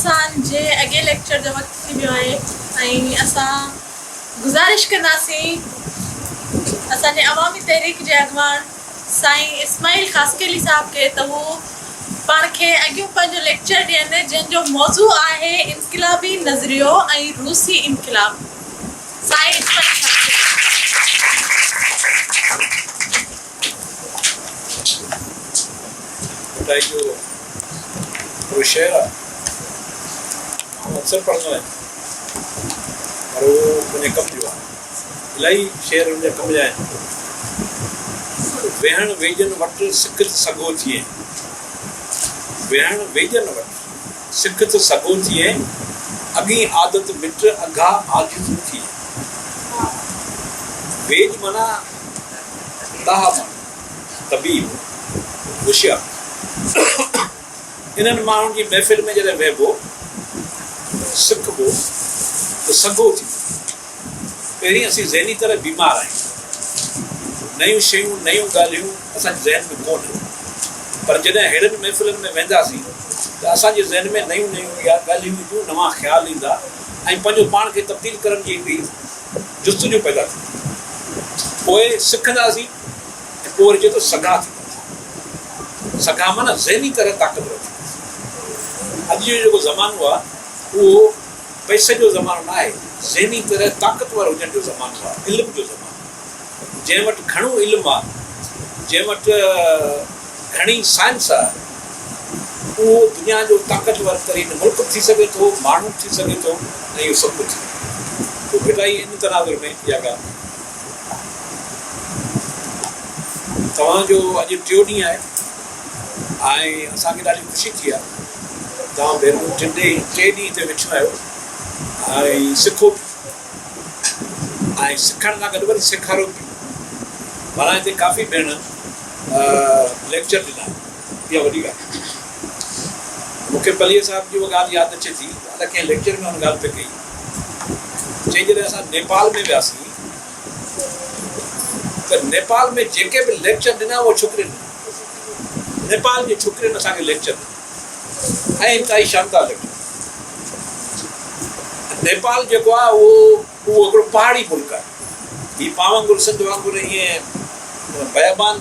असांजे अॻे लेक्चर जो वक़्तु थी वियो आहे ऐं असां गुज़ारिश कंदासीं असांजे अवामी तहरीक जे अॻवान साईं इस्माइल ख़ासकेली साहब खे त हू पाण खे अॻियूं पंहिंजो लेक्चर ॾियनि जंहिंजो मौज़ू आहे इनक़िलाबी नज़रियो ऐं रूसी इनक़िलाब। साईं इस्माइल वो शेर है अक्सर पढ़ना है और वो मुझे कम जो है इलाही शेर मुझे कम जाए वेहण वेजन वट सिख सगो थिए वेहण वेजन वट सिख सगो थिए अगी आदत मिट अघा आजिज़ थिए वेज माना ताहा तबीब होशियार इन्हनि माण्हुनि जी महफ़िल में जॾहिं वेहबो सिखबो त सगो थी पहिरीं असीं ज़हनी तरह बीमार आहियूं नयूं शयूं नयूं ॻाल्हियूं असांजे ज़हन में कोन पर जॾहिं अहिड़नि महफ़िलनि में वेंदासीं त असांजे ज़हन में नयूं नयूं ॻाल्हियूं ईंदियूं नवां ख़्याल ईंदा ऐं पंहिंजो पाण खे तब्दील करण जी हिकिड़ी जुस्तजू पैदा थी पोइ सिखंदासीं ऐं पोइ वरी चए थो सघां थी सघां माना ज़हनी तरह ताक़तवर थी अॼु जो जेको ज़मानो आहे उहो पैसे जो ज़मानो न आहे ज़हनी तरह ताक़तवर हुजण जो ज़मानो आहे इल्म जो ज़मानो जंहिं वटि घणो इल्मु आहे जंहिं वटि घणी साइंस आहे उहो दुनिया जो ताक़तवर तरीन मुल्क थी सघे थो माण्हू थी सघे थो ऐं इहो सभु कुझु पोइ बेटा इन तनाज़ुर में इहा ॻाल्हि तव्हांजो अॼु टियों ॾींहुं आहे ऐं असांखे ॾाढी ख़ुशी थी आहे तव्हां भेनरूं टे ॾींहं ते वेठा आहियो ऐं सिखो ऐं सिखण सां गॾु वरी सेखारियो बि माना हिते काफ़ी भेण लेक्चर ॾिना इहा वॾी ॻाल्हि मूंखे पलीअ साहिब जी उहा ॻाल्हि यादि अचे थी अलाए कंहिं लेक्चर में हुन ॻाल्हि पे कई चई जॾहिं असां नेपाल में वियासीं त नेपाल में जेके बि लेक्चर ॾिना उहो छोकिरियुनि नेपाल जी छोकिरियुनि असांखे लेक्चर ऐं इंतिहाई शानदार लेक्चर नेपाल जेको आहे उहो हिकिड़ो पहाड़ी मुल्क आहे हीअ पाण वांगुरु सिंध वांगुरु ईअं बयाबान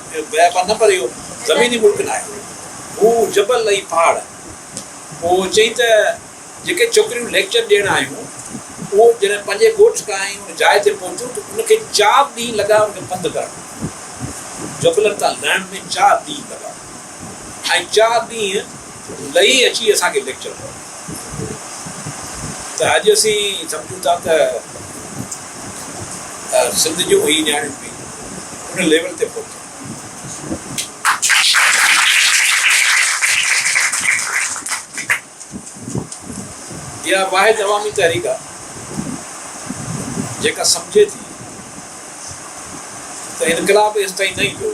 न पर इहो ज़मीनी मुल्क न आहे हू जबल ऐं पहाड़ पोइ चई त जेके छोकिरियूं लेक्चर ॾियण आहियूं उहो जॾहिं पंहिंजे ॻोठ खां आई हुन जाइ ते पहुचूं त उनखे 4 ॾींहं लॻा उनखे पंधु करणु जबलनि तां लहण में 4 ॾींहं लॻा ऐं 4 ॾींहं लही अची असांखे लेक्चर कयो त अॼु असीं सम्झूं था त सिंध जूं ही न्याणियूं बि उन लेवल ते पहुचूं इहा वाहिद अवामी तहरीक आहे जेका सम्झे थी त इनक़िलाब एसि ताईं न ईंदो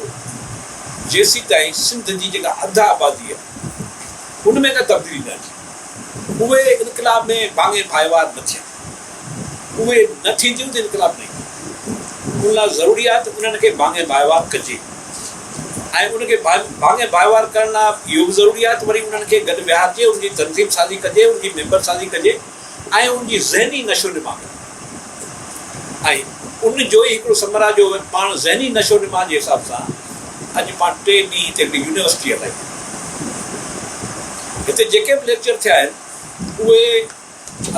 जेसीं ताईं सिंध जी जेका अधा आबादी आहे उन में का तब्दीली न अचे उहे इनक़िलाब में भाङे भाइवार न थियनि उहे न थींदियूं त इनक़िलाब न ईंदो उन लाइ ज़रूरी आहे त उन्हनि खे भाङे भाइवार कजे ऐं उनखे भाङे भाइवार करण लाइ इहो बि ज़रूरी आहे त वरी उन्हनि खे गॾु विहारिजे उनजी तनज़ीम साज़ी कजे उनजी मेंबर साज़ी कजे ऐं उनजी ज़हनी नशो निमा कजे ऐं उनजो ई हिकिड़ो समरा जो पाण ज़हनी नशो निमा जे हिसाब सां अॼु पाण 3 ॾींहं ते हिकिड़ी यूनिवर्सिटी हलाई हिते जेके बि लेक्चर थिया आहिनि उहे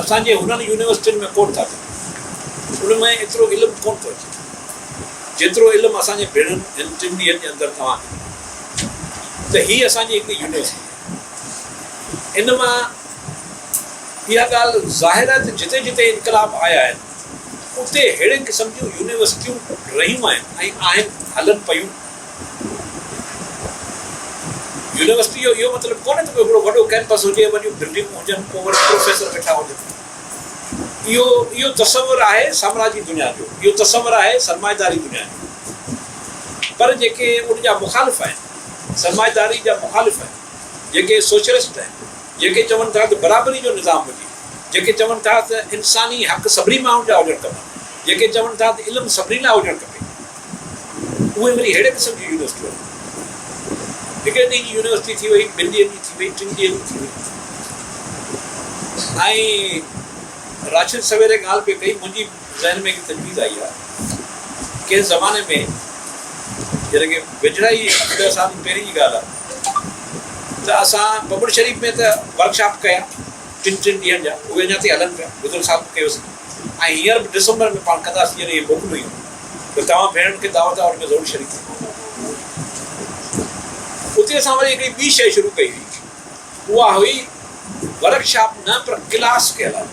असांजे हुननि यूनिवर्सिटियुनि में कोन था थियनि उन में एतिरो इल्मु कोन थो अचे जेतिरो इल्मु असांजे भेणनि हिन 3 ॾींहंनि जे अंदरि तव्हांखे त हीअ असांजी हिकिड़ी यूनिवर्सिटी इन मां इहा ॻाल्हि ज़ाहिर आहे त जिते जिते इनक़िलाब आया आहिनि उते अहिड़े क़िस्म जूं यूनिवर्सिटियूं रहियूं आहिनि ऐं आहिनि हलनि पियूं यूनिवर्सिटी जो इहो मतिलबु कोन्हे त हिकिड़ो वॾो कैंपस हुजे वॾियूं बिल्डिंगूं हुजनि पोइ वरी प्रोफेसर वेठा हुजनि इहो तसवुरु आहे साम्राजी दुनिया जो इहो तसवुरु आहे सरमाएदारी दुनिया जो पर जेके उनजा मुखालिफ़ आहिनि सरमाएदारी जा मुखालिफ़ आहिनि जेके सोशलिस्ट आहिनि जेके चवनि था त बराबरी जो निज़ाम हुजे जेके चवनि था त इंसानी हक़ सभिनी माण्हुनि जा हुजणु खपनि जेके चवनि था त इल्मु सभिनी लाइ हुजणु खपे उहे वरी अहिड़े क़िस्म जी यूनिवर्सिटियूं आहिनि हिकिड़े ॾींहं जी यूनिवर्सिटी थी वई 2 ॾींहंनि जी थी वई 3 ॾींहंनि जी थी वई ऐं राशिद सवेरे ॻाल्हि पे कई, मुंहिंजी ज़हन में हिकु तजवीज़ आई आहे। कंहिं ज़माने में जॾहिं की वेझड़ा ई 10 साल पहिरीं जी ॻाल्हि आहे, त असां बबड़ शरीफ़ में त वर्कशॉप कया 3 ॾींहंनि जा, उहे अञा ताईं हलनि पिया, गुज़र साल कयोसीं। ऐं हींअर बि डिसंबर में पाण कंदासीं, जॾहिं इहे मोकिलियूं हुयूं, त तव्हां भेणनि खे दावत आहे, उनमें ज़रूरु शरीक थियो। उते असां वरी हिकिड़ी ॿी शइ शुरू कई हुई, उहा हुई वर्कशॉप न पर क्लास कयल आहे।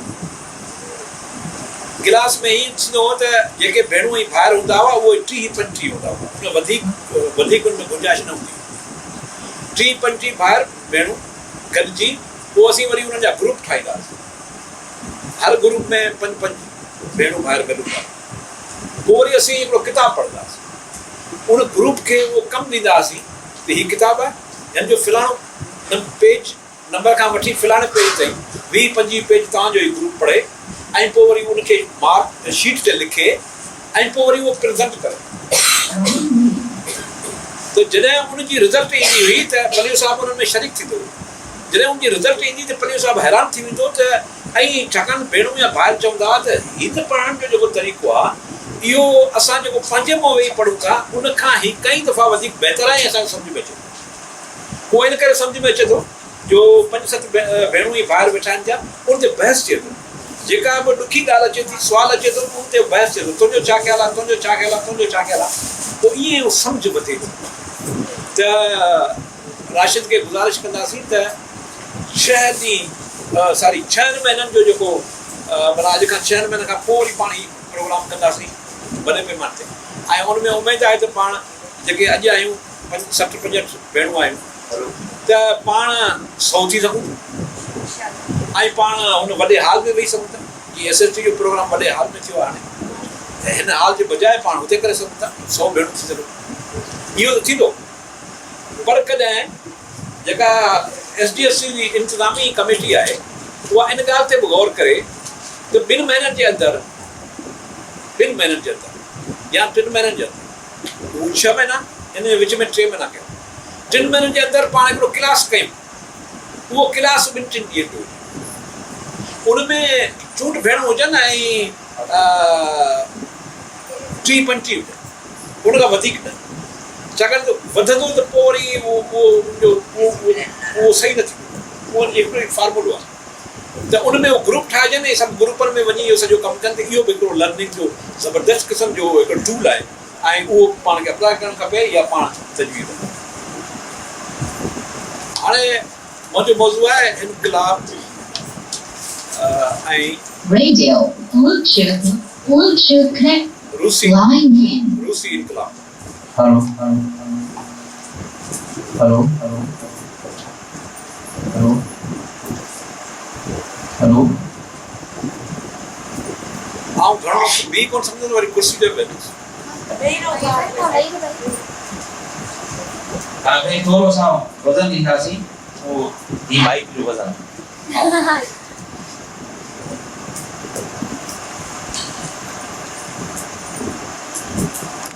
क्लास में हीअं थींदो हो त जेके भेणूं ऐं भाइर हूंदा हुआ उहे 30-35 हूंदा हुआ, उन वधीक उनमें गुंजाइश न हूंदी। 30-35 भाइर भेणूं गॾिजी पोइ असीं वरी उन्हनि जा ग्रुप ठाहींदासीं। हर ग्रुप में 5-5 भेणूं भाइर गॾु हूंदा। पोइ वरी असीं हिकिड़ो किताबु पढ़ंदासीं, उन ग्रुप खे उहो कमु ॾींदासीं त हीअ किताबु आहे, हिन जो फलाणो पेज नंबर खां वठी फलाणे पेज ताईं 20-25 पेज तव्हांजो ई ग्रुप पढ़े, ऐं पोइ वरी उनखे मार्क शीट ते लिखे, ऐं पोइ वरी उहो प्रेज़ेंट करे। त जॾहिं उनजी रिज़ल्ट ईंदी हुई त पलियो साहिबु उन्हनि में शरीक थींदो हुओ। जॾहिं उनजी रिज़ल्ट ईंदी त पलियो साहिबु हैरान थी वेंदो त ऐं छाकाणि भेणूं या भाइर चवंदा हुआ त हीअ त पढ़ण जो जेको तरीक़ो आहे, इहो असां जेको पंहिंजे मुंहुं वेही पढ़ूं था उन खां ई कई दफ़ा वधीक बहितर आहे, असांखे सम्झ में अचे थो। उहो इन करे सम्झ में अचे थो जो 5-7 भेणूं ई भाइर वेठा आहिनि, जा उन ते बहस थिए थो। जेका बि ॾुखी ॻाल्हि अचे थी, सुवाल अचे थो, उन ते बहस थिए थो, तुंहिंजो छा ख़्यालु आहे, तुंहिंजो छा ख़्यालु आहे, तुंहिंजो छा ख़्यालु आहे। पोइ ईअं सम्झ वधे थो। त राशिद खे गुज़ारिश कंदासीं त 6 महीननि जो जेको माना अॼु खां 6 महीननि खां पोइ वरी पाण ही प्रोग्राम कंदासीं वॾे पैमाने ते। ऐं उन में उमेदु आहे त पाण जेके अॼु आहियूं 60-65 भेणूं आहियूं, त पाण 100 थी सघूं ऐं पाण हुन वॾे हाल में वेही सघूं था। जीअं SST जो प्रोग्राम वॾे हाल में थियो आहे हाणे, त हिन हाल जे बजाए पाण हुते करे सघूं था, 100 भेणूं थी सघूं। इहो त थींदो, पर कॾहिं जेका SDSC जी इंतिज़ामी कमेटी आहे उहा इन ॻाल्हि ते बि गौर करे त 2 महीननि जे अंदरि या 3 महीननि जे अंदरि, 6 महीना इन जे विच में 3 महीना कयूं, 3 महीननि जे अंदरि पाण हिकिड़ो क्लास कयूं। उहो क्लास 2-3 ॾींहंनि जो हुजे, उनमें 64 भेणूं हुजनि ऐं 30-35 हुजनि, उन खां वधीक न। छाकाणि त वधंदो त पोइ वरी उहो सही न थींदो। उहो हिकिड़ो फॉर्मूलो आहे त उन में उहो ग्रुप ठाहिजनि ऐं सभु ग्रुपनि में वञी इहो सॼो कमु कनि। त इहो बि हिकिड़ो लर्निंग जो ज़बरदस्त क़िस्म जो हिकिड़ो टूल आहे, ऐं उहो पाण खे अप्लाई करणु खपे या पाण तजवीज़। हाणे मुंहिंजो मौज़ू आहे इनकलाब ऐं रूसी इनकलाब। हेलो हेलो हेलो हेलो आउं घणो बि कोन सम्झंदो, वरी कुर्सी ते वेठुसि। हा भाई थोरो सा वज़न ॾींदासीं, उहो ही माइक जो वज़न।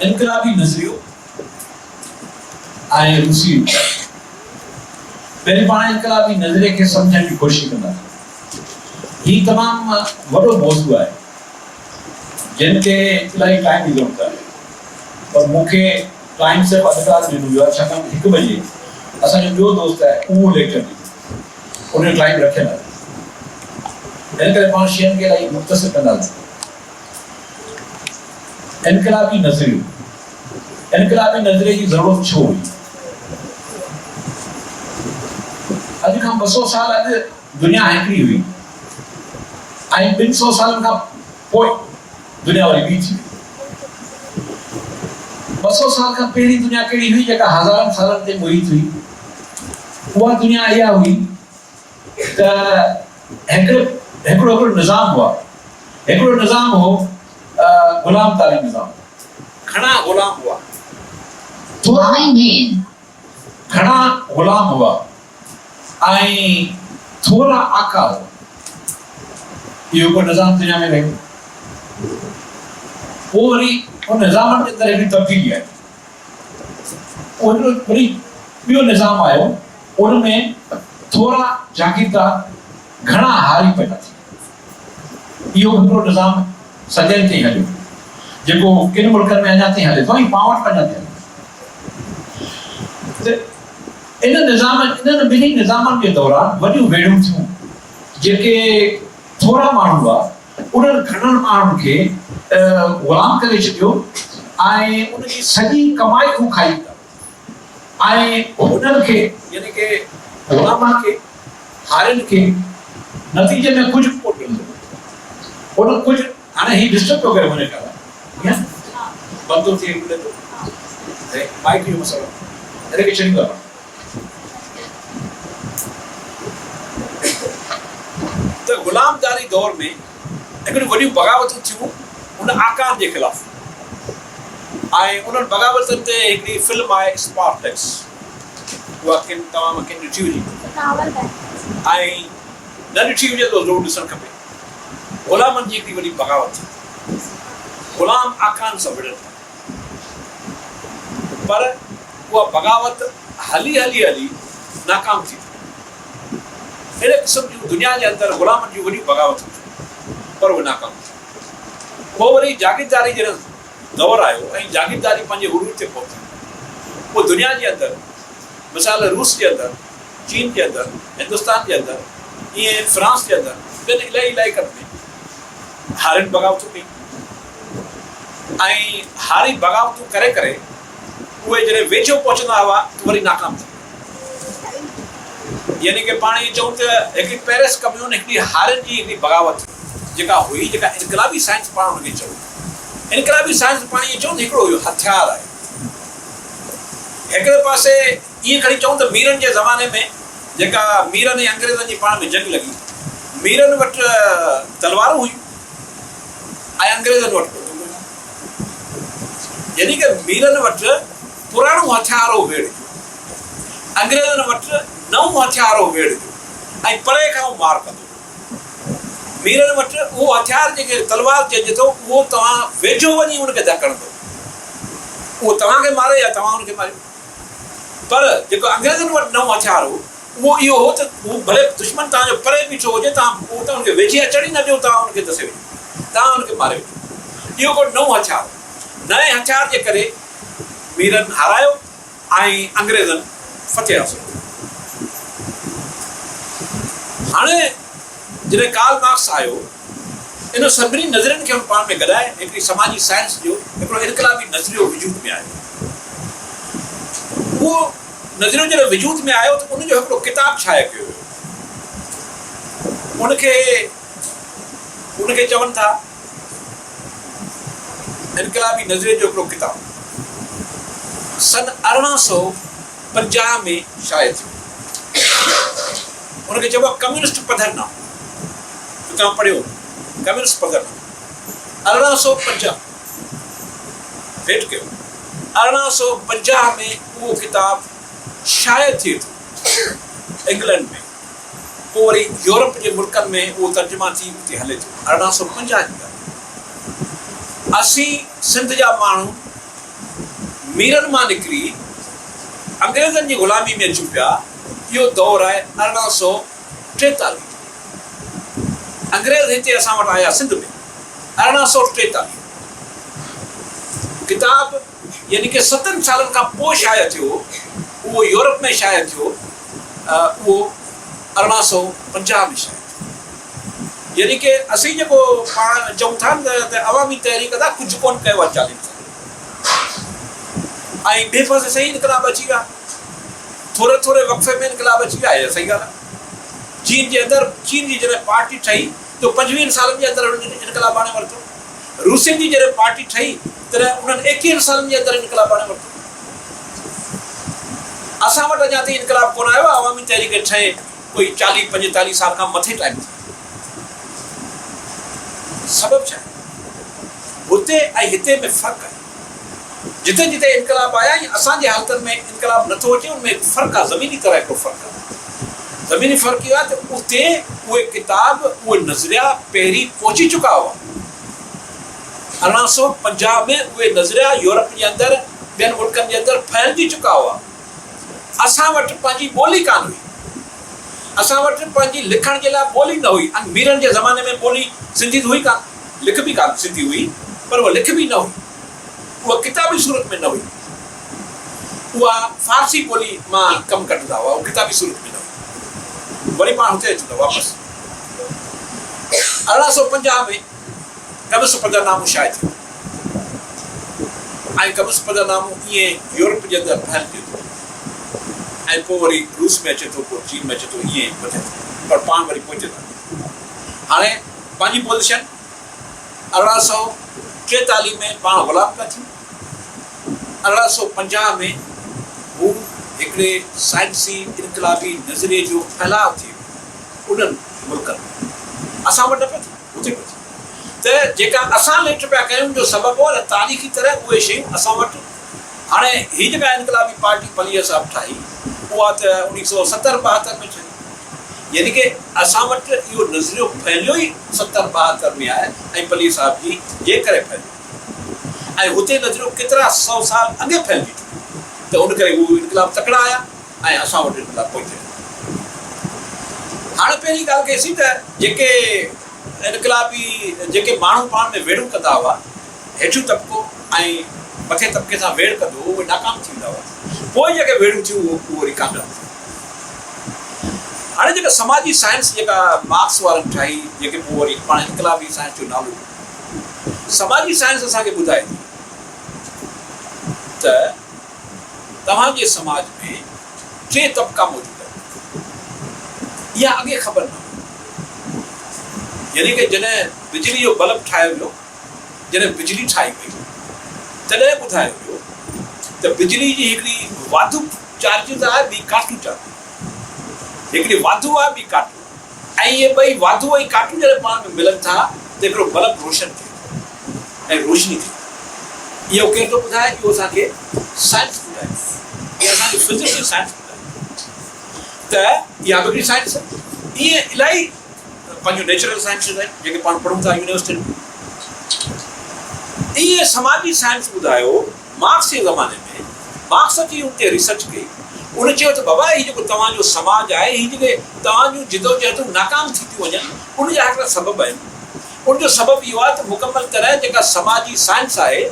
इनकलाबी नज़रियो ऐं रूसी। पहिरीं पाण इनकलाबी नज़रिये खे सम्झण जी कोशिशि कंदासीं। हीउ तमामु वॾो मौज़ू आहे जिन खे इलाही टाइम जी ज़रूरत आहे, पर मूंखे टाइम सिर्फ़ु अधु कलाक ॾिनो वियो आहे, छाकाणि 1 बजे असांजो ॿियो दोस्त आहे उहो लेक्चर ॾींदो, उनजो टाइम रखियलु आहे। हिन करे पाण शयुनि खे इलाही मुख़्तसिर कंदासीं। इनकलाबी नज़रियो, इनकलाबी नज़रिये जी ज़रूरत छो हुई? अॼु खां 200 साल अॻु दुनिया हिकिड़ी हुई ऐं 200 सालनि खां पोइ दुनिया वरी ॿी थी। 200 साल खां पहिरीं दुनिया कहिड़ी हुई, जेका हज़ारनि सालनि ते मुहित हुई? उहा दुनिया इहा हुई त हिकिड़ो निज़ाम हुआ। हिकिड़ो निज़ाम हो गुलाम तालीम निज़ाम। घणा गुलाम हुआ, घणा गुलाम हुआ ऐं थोरा आका हुआ। इहो को निज़ाम दुनिया में रहियो। पोइ वरी उन निज़ाम जे अंदरि हिकिड़ी तब्दीली आई, वरी ॿियो निज़ाम आयो, उनमें थोरा जागीरदार घणा हारी पैदा थी। इहो हिकिड़ो निज़ाम सॼनि ते हलियो जेको किन मुल्कनि में अञा ताईं हले थो ऐं पां वटि अञा ताईं हले। इन्हनि ॿिन्ही निज़ामनि जे दौरान वॾियूं वेड़ियूं थियूं जेके थोरा माण्हू हुआ उन्हनि घणनि माण्हुनि खे ग़ुलाम करे छॾियो ऐं उनजी सॼी कमाई हू खाई था ऐं उन्हनि खे यानी के ग़ुलामनि खे हारियुनि खे नतीजे में कुझु कोन मिलंदो। उन कुझु हाणे ही डिस्टर्ब थो करे वञे कान बंदो थिए मिले थो माइक जो मसइलो हिन खे छॾींदो आहे। त ग़ुलामदारी दौर में हिकिड़ियूं वॾियूं बग़ावतूं थियूं उन आकार जे ख़िलाफ़ ऐं उन्हनि बग़ावतुनि ते हिकिड़ी फिल्म आहे स्पार्टैक्स उहा तव्हां किन ॾिठी हुजे ऐं न ॾिठी हुजे त ज़रूरु ॾिसणु खपे। ग़ुलामनि जी हिकिड़ी वॾी बग़ावत ग़ुलाम आखान सां विढ़नि था पर उहा बग़ावत हली नाकाम थी। अहिड़े क़िस्म जूं दुनिया जे अंदरि ग़ुलामनि जूं वॾियूं बग़ावतूं थियूं पर उहे नाकाम थियूं। पोइ वरी जागीरदारी जॾहिं दौरु आयो ऐं जागीरदारी पंहिंजे उरूज ते पहुती पोइ दुनिया जे अंदरि मिसाल रूस जे अंदरि चीन जे अंदरि हिंदुस्तान जे अंदरि ईअं फ्रांस जे अंदरि ॿियनि इलाही इलाइक़नि में हारियुनि बग़ावतूं कयूं ऐं हारी बग़ावतूं करे उहे जॾहिं वेझो पहुचंदा हुआ त वरी नाकाम थी। यानी कि पाण इहे चऊं त हिकिड़ी पेरिस कम्यून हिकिड़ी हारियुनि जी हिकिड़ी बग़ावत जेका हुई जेका इनकलाबी साइंस पाण हुनखे चऊं। इनकलाबी साइंस पाण इहे चऊं त हिकिड़ो इहो हथियार आहे। हिकिड़े पासे ईअं खणी चऊं त मीरनि जे ज़माने में जेका मीरनि ऐं अंग्रेज़नि जी पाण में जंग लॻी मीरनि वटि तलवारूं हुयूं ऐं अंग्रेज़नि वटि बंदूकूं। यानी कि मीरनि वटि पुराणो हथियारो वेड़ अंग्रेज़नि वटि नओं हथियारो वेड़ ऐं परे खां मार कंदो। मीरनि वटि उहो हथियार जेके तलवार चइजे थो उहो तव्हां वेझो वञी उनखे धकणंदो उहो तव्हांखे मारे या तव्हां उनखे मारियो। पर जेको अंग्रेज़नि वटि नओं हथियार हो उहो इहो हो त उहो भले दुश्मन तव्हांजो परे बीठो हुजे तव्हां उहो त हुनखे वेझे अचण ई न ॾियो तव्हां हुनखे दसे वञो तव्हां हुनखे मारे वञो। इहो को नओं हथियार नए हथियार जे करे मीरनि हारायो ऐं अंग्रेज़नि फतेह हासिल। हाणे जॾहिं कार्ल मार्क्स आयो इन सभिनी नज़रियुनि खे पाण में गॾाए हिकिड़ी समाजी साइंस जो हिकिड़ो इनकलाबी नज़रियो वजूद में आयो। उहो नज़रियो जॾहिं वजूद में आयो त उनजो हिकिड़ो किताब ठाहे कयो उनखे चवनि था इनकलाबी नज़रिये जो हिकिड़ो किताब सन 1850 में शाया थियो। उनखे चइबो आहे कम्युनिस्ट पधरनामो। तव्हां पढ़ियो कम्युनिस्ट पधरनामो 1850 भेट कयो 1850 में उहो किताब शाया थिए थो इंग्लैंड में। पोइ वरी यूरोप जे मुल्कनि में उहो तर्जुमा थी उते हले थो 1850 जी ॻाल्हि। असीं सिंध जा माण्हू मीरनि मां निकिरी अंग्रेज़नि जी ग़ुलामी में अचूं पिया। इहो दौरु आहे 1843। अंग्रेज़ हिते असां वटि आया सिंध में 1843। किताब यानी कि 7 सालनि खां पोइ शाया थियो उहो यूरोप में शाया थियो उहो 1850 में शाया थियो। यानी कि असीं जेको पाण चऊं था त अवामी तहरीक था कुझु कोन कयो आहे 40 साल ऐं ॿिए पासे सही इनकलाब अची विया। थोरे थोरे वक़्फ़े में इनकलाब अची विया आहे। सही ॻाल्हि आहे। चीन जे अंदरि चीन जी जॾहिं पार्टी ठही त 25 सालनि जे अंदरि इनकलाब आणे वरितो। रूसियुनि जी जॾहिं पार्टी ठही तॾहिं उन्हनि 21 सालनि जे अंदरि इनकलाब आणे वरितो। असां वटि अञा ताईं इनकलाब कोन आयो आहे। अवामी तहरीक ठहे कोई 40-45 साल खां मथे टाइम थियो। सबबु छा आहे? हुते ऐं हिते में फ़र्क़ु आहे। जिते जिते इनकलाब आया ऐं असांजे हालतुनि में इनकलाब नथो अचे उनमें फ़र्क़ु आहे। ज़मीनी तरह हिकिड़ो फ़र्क़ु आहे। ज़मीनी फ़र्क़ु इहो आहे त उते उहे किताब उहे नज़रिया पहिरीं पहुची चुका हुआ। 1850 में उहे नज़रिया यूरोप जे अंदरि ॿियनि मुल्कनि जे अंदरि फैलिजी चुका हुआ। असां वटि पंहिंजी ॿोली कान हुई। असां वटि पंहिंजी लिखण जे लाइ ॿोली न हुई। मीरनि जे ज़माने में ॿोली सिंधी हुई कान, लिख बि कान सिंधी हुई, पर उहा लिख बि न हुई, उहा किताबी सूरत में न हुई, उहा फारसी ॿोली मां कमु कढंदा हुआ, उहा किताबी सूरत में न हुई। वरी पाण हुते अचूं था वापसि। 1850 में कमिस पदरनामो शाये थियो ऐं कमिस पदरनामो ईअं यूरोप जे अंदरि फैलिजी थियो ऐं पोइ वरी रूस में अचे थो, पोइ चीन में अचे थो, ईअं वधे थो, पर पाण वरी पहुचे था। हाणे पंहिंजी पोज़ीशन 1843 में पाण गुलाम पिया थियूं। 1850 में हू हिकिड़े साइंसी इनकलाबी नज़रिए जो फैलाव थी वियो उन्हनि मुल्कनि में। असां वटि न पियो थिए, हुते पियो थिए। त जेका असां लेट पिया कयूं जो सबबु हो तारीख़ी तरह उहे शयूं असां वटि। हाणे हीअ जेका इनकलाबी पार्टी पलीअ साहिबु ठाही उहा त 1970-72 में ठही, यानी कि असां वटि इहो नज़रियो फैलियो ई 70-72 में आहे ऐं पलीअ साहिब जी जे करे फैलियो ऐं हुते नज़रियो केतिरा 100 साल अॻे फैलिजी चुको, त उन करे उहे इनकलाब तकड़ा आया ऐं असां वटि इनकलाब पहुचे। हाणे पहिरीं ॻाल्हि कईसीं त जेके इनकलाबी जेके माण्हू पाण में वेड़ूं कंदा हुआ, हेठियूं तबिको ऐं मथे तबिके सां वेड़ कंदो उहे नाकाम थींदा हुआ। पोइ जेके वेड़ूं थियूं उहो वरी कामयाबु थियूं। हाणे जेका समाजी साइंस जेका मार्क्स वारनि ठाही, जेके पोइ वरी पाण इनकलाबी साइंस जो नालो, समाजी साइंस असांखे ॿुधाए थी त तव्हांजे समाज में 3 तबिका मौजूदु आहिनि। इहा अॻे ख़बर न हुई, यानी कि जॾहिं बिजली जो बल्ब ठाहियो वियो, जॾहिं बिजली ठाही वई, तॾहिं ॿुधायो वियो त बिजली जी हिकिड़ी वाधू चार्जिस आहे, ॿी काटू चार्जिस, हिकिड़ी वाधू आहे, ॿी काटू, ऐं इहे ॿई वाधू ऐं काटू जॾहिं पाण में मिलनि था त हिकिड़ो बल्ब रोशन थिए ऐं रोशनी थिए। इहो केरु थो ॿुधाए? इहो असांखे साइंस ॿुधाए, इहा असांखे फिज़िक्स ऐं साइंस ॿुधाए। त इहा हिकिड़ी साइंस आहे। ईअं इलाही पंहिंजो नेचुरल साइंसिस आहिनि जेके पाण पढ़ूं था यूनिवर्सिटी में। इहे समाजी साइंस ॿुधायो मार्क्स जे ज़माने में। मार्क्स अची उन ते रिसर्च कई, उन चयो त बाबा हीउ जेको तव्हांजो समाज आहे, हीउ जेके तव्हां जूं जिदोजहदूं नाकाम थी थियूं वञनि, उनजा हिकिड़ा सबबु आहिनि। उनजो सबबु इहो आहे त मुकमल तरह जेका समाजी साइंस आहे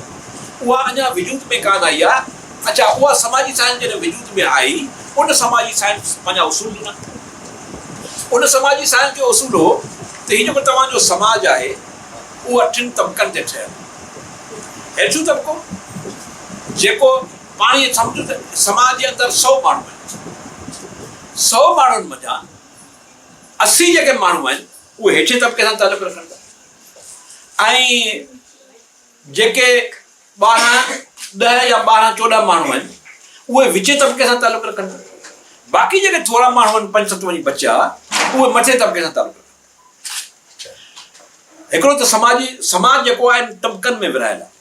उहा अञा वजूद में कान आई आहे। अच्छा, उहा समाजी साइंस जॾहिं वजूद में आई, उन समाजी साइंस पंहिंजा उसूल ॾिना। उन समाजी साइंस जो उसूल हो त हीउ जेको तव्हांजो समाज आहे उहो 3 तबिकनि ते ठहियलु। हेठियों तबिको जेको पाण इहे सम्झो त समाज जे अंदरि 100 माण्हू आहिनि, 100 माण्हुनि मथां 80 जेके माण्हू आहिनि उहे हेठिएं तबिके सां तालुक़ु रखनि था ऐं जेके 12, 10 या 12, 14 माण्हू आहिनि उहे विचें तबिके सां तालुक़ु रखनि था। बाक़ी जेके थोरा माण्हू आहिनि 5-7 वञी बचिया उहे मथे तबिके सां तालुक़ु रखनि। हिकिड़ो त समाज जेको आहे तबिकनि में विरहायल आहे,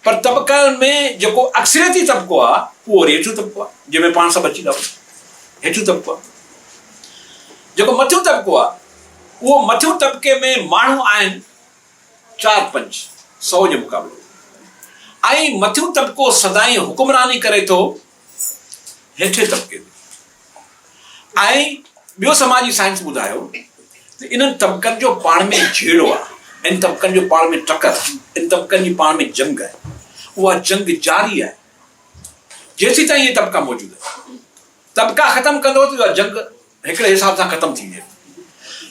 पर तबिकनि में जेको अक्सरियती तबिको आहे उहो वरी हेठियों तबिको आहे, जंहिंमें पाण सभु अची था वञूं। हेठियों तबिको आहे। जेको मथियों तबिको आहे उहो मथियों तबिके में माण्हू आहिनि 4-5 100 जे मुक़ाबले, ऐं मथियों तबिको सदाईं हुकुमरानी करे थो हेठिएं तबिके में। ऐं ॿियो समाजी साइंस ॿुधायो त इन्हनि तबिकनि जो पाण में झेड़ो आहे, इन तबिकनि जो पाण में टकर आहे, इन तबिकनि जी पाण में जंग आहे। उहा जंग जारी आहे जेसीं ताईं इहे तबिका मौजूदु आहिनि। तबिका ख़तमु कंदो त उहा जंग हिकिड़े हिसाब सां ख़तमु थी वेंदी।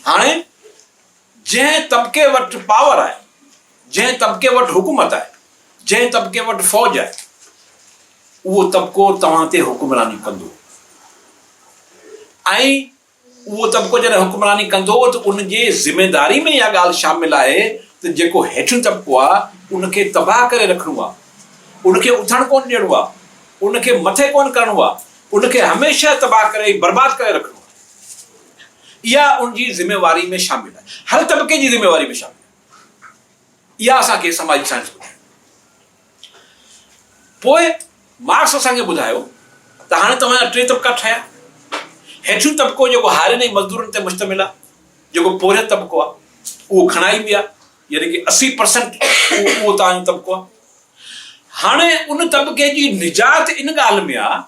हाणे जंहिं तबिके वटि पावर आहे, जंहिं तबिके वटि हुकूमत आहे, जंहिं तबिके वटि फ़ौज आहे, उहो तबिको तव्हां ते हुकुमरानी कंदो ऐं उहो तबिको जॾहिं हुकुमरानी कंदो त उनजे ज़िमेदारी में इहा ॻाल्हि शामिल आहे त जेको हेठियों तबिको आहे उनखे तबाह करे रखिणो आहे, उनखे उथणु कोन ॾियणो आहे, उनखे मथे कोन करिणो आहे, उनखे हमेशह तबाह करे बर्बाद करे रखिणो आहे। इहा उनजी ज़िमेवारी में शामिल आहे, हर तबिके जी ज़िमेवारी में शामिल आहे। इहा असांखे समाजी साइंस ॿुधायो। पोइ मार्क्स असांखे ॿुधायो त हाणे तव्हांजा 3 तबिका ठहिया। हेठियों तबिको जेको हारियुनि ऐं मज़दूरनि ते मुश्तमिल आहे, जेको पोरियों तबिको आहे उहो खणाई बि आहे, यानी कि 80% उहो तव्हांजो तबिको आहे। हाणे उन तबिके जी निजात इन ॻाल्हि में आहे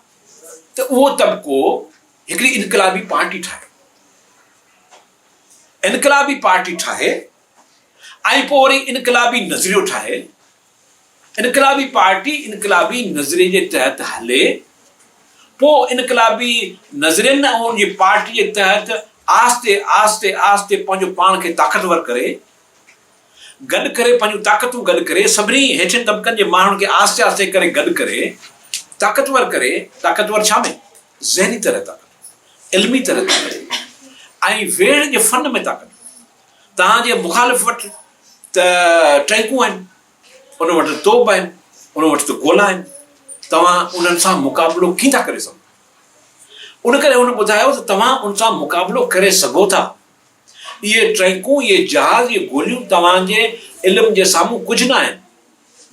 त उहो तबिको हिकिड़ी इनकलाबी पार्टी ठाहे, इनकलाबी पार्टी ठाहे ऐं पोइ वरी इनकलाबी नज़रियो ठाहे। इनकलाबी पार्टी इनकलाबी नज़रिए जे तहत हले, पोइ इनकलाबी नज़रियनि ऐं उनजी पार्टी जे तहत आस्ते आस्ते आस्ते पंहिंजो पाण खे ताक़तवर करे, गॾु करे पंहिंजूं ताक़तूं गॾु करे, सभिनी हेठियुनि तबक़नि जे माण्हुनि खे आस्ते आस्ते करे गॾु करे ताक़तवर करे। ताक़तवर छा में? ज़हनी तरह ताक़त, इल्मी तरह ताक़त ऐं वेड़ जे फन में ताक़त। तव्हांजे मुखालिफ़ वटि त टैंकूं आहिनि, उन वटि तोप आहिनि, उन वटि त गोला आहिनि, तव्हां उन्हनि सां मुक़ाबिलो कीअं था करे सघो? उन करे हुन ॿुधायो त तव्हां उन सां मुक़ाबिलो करे सघो था। इहे ट्रैंकूं, इहे जहाज़, इहे गोलियूं तव्हांजे इल्म जे साम्हूं कुझु न आहिनि।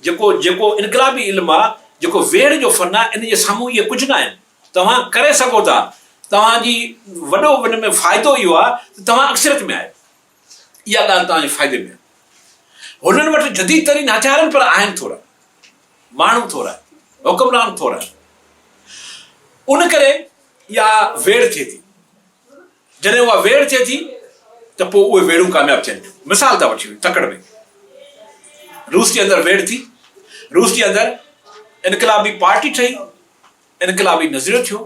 जेको इनकलाबी इल्मु आहे, जेको वेड़ जो फन आहे, इन जे साम्हूं इहे कुझु न आहिनि। तव्हां करे सघो था। तव्हांजी वॾो हिन में फ़ाइदो इहो आहे त तव्हां अक्सरियत में आहियो। इहा ॻाल्हि तव्हांजे फ़ाइदे में आहे। हुननि वटि जदीद तरीन हथियारनि पर आहिनि थोरा, माण्हू थोरा, हुकुमरान थोरा। उन करे इहा वेड़ थिए थी। जॾहिं उहा वेड़ थिए थी त पोइ उहे वेड़ूं कामयाबु थियनि थियूं। मिसाल था वठी तकड़ में रूस जे अंदरि वेड़ थी, रूस जे अंदरि इनकलाबी पार्टी ठही, इनकलाबी नज़रियो थियो,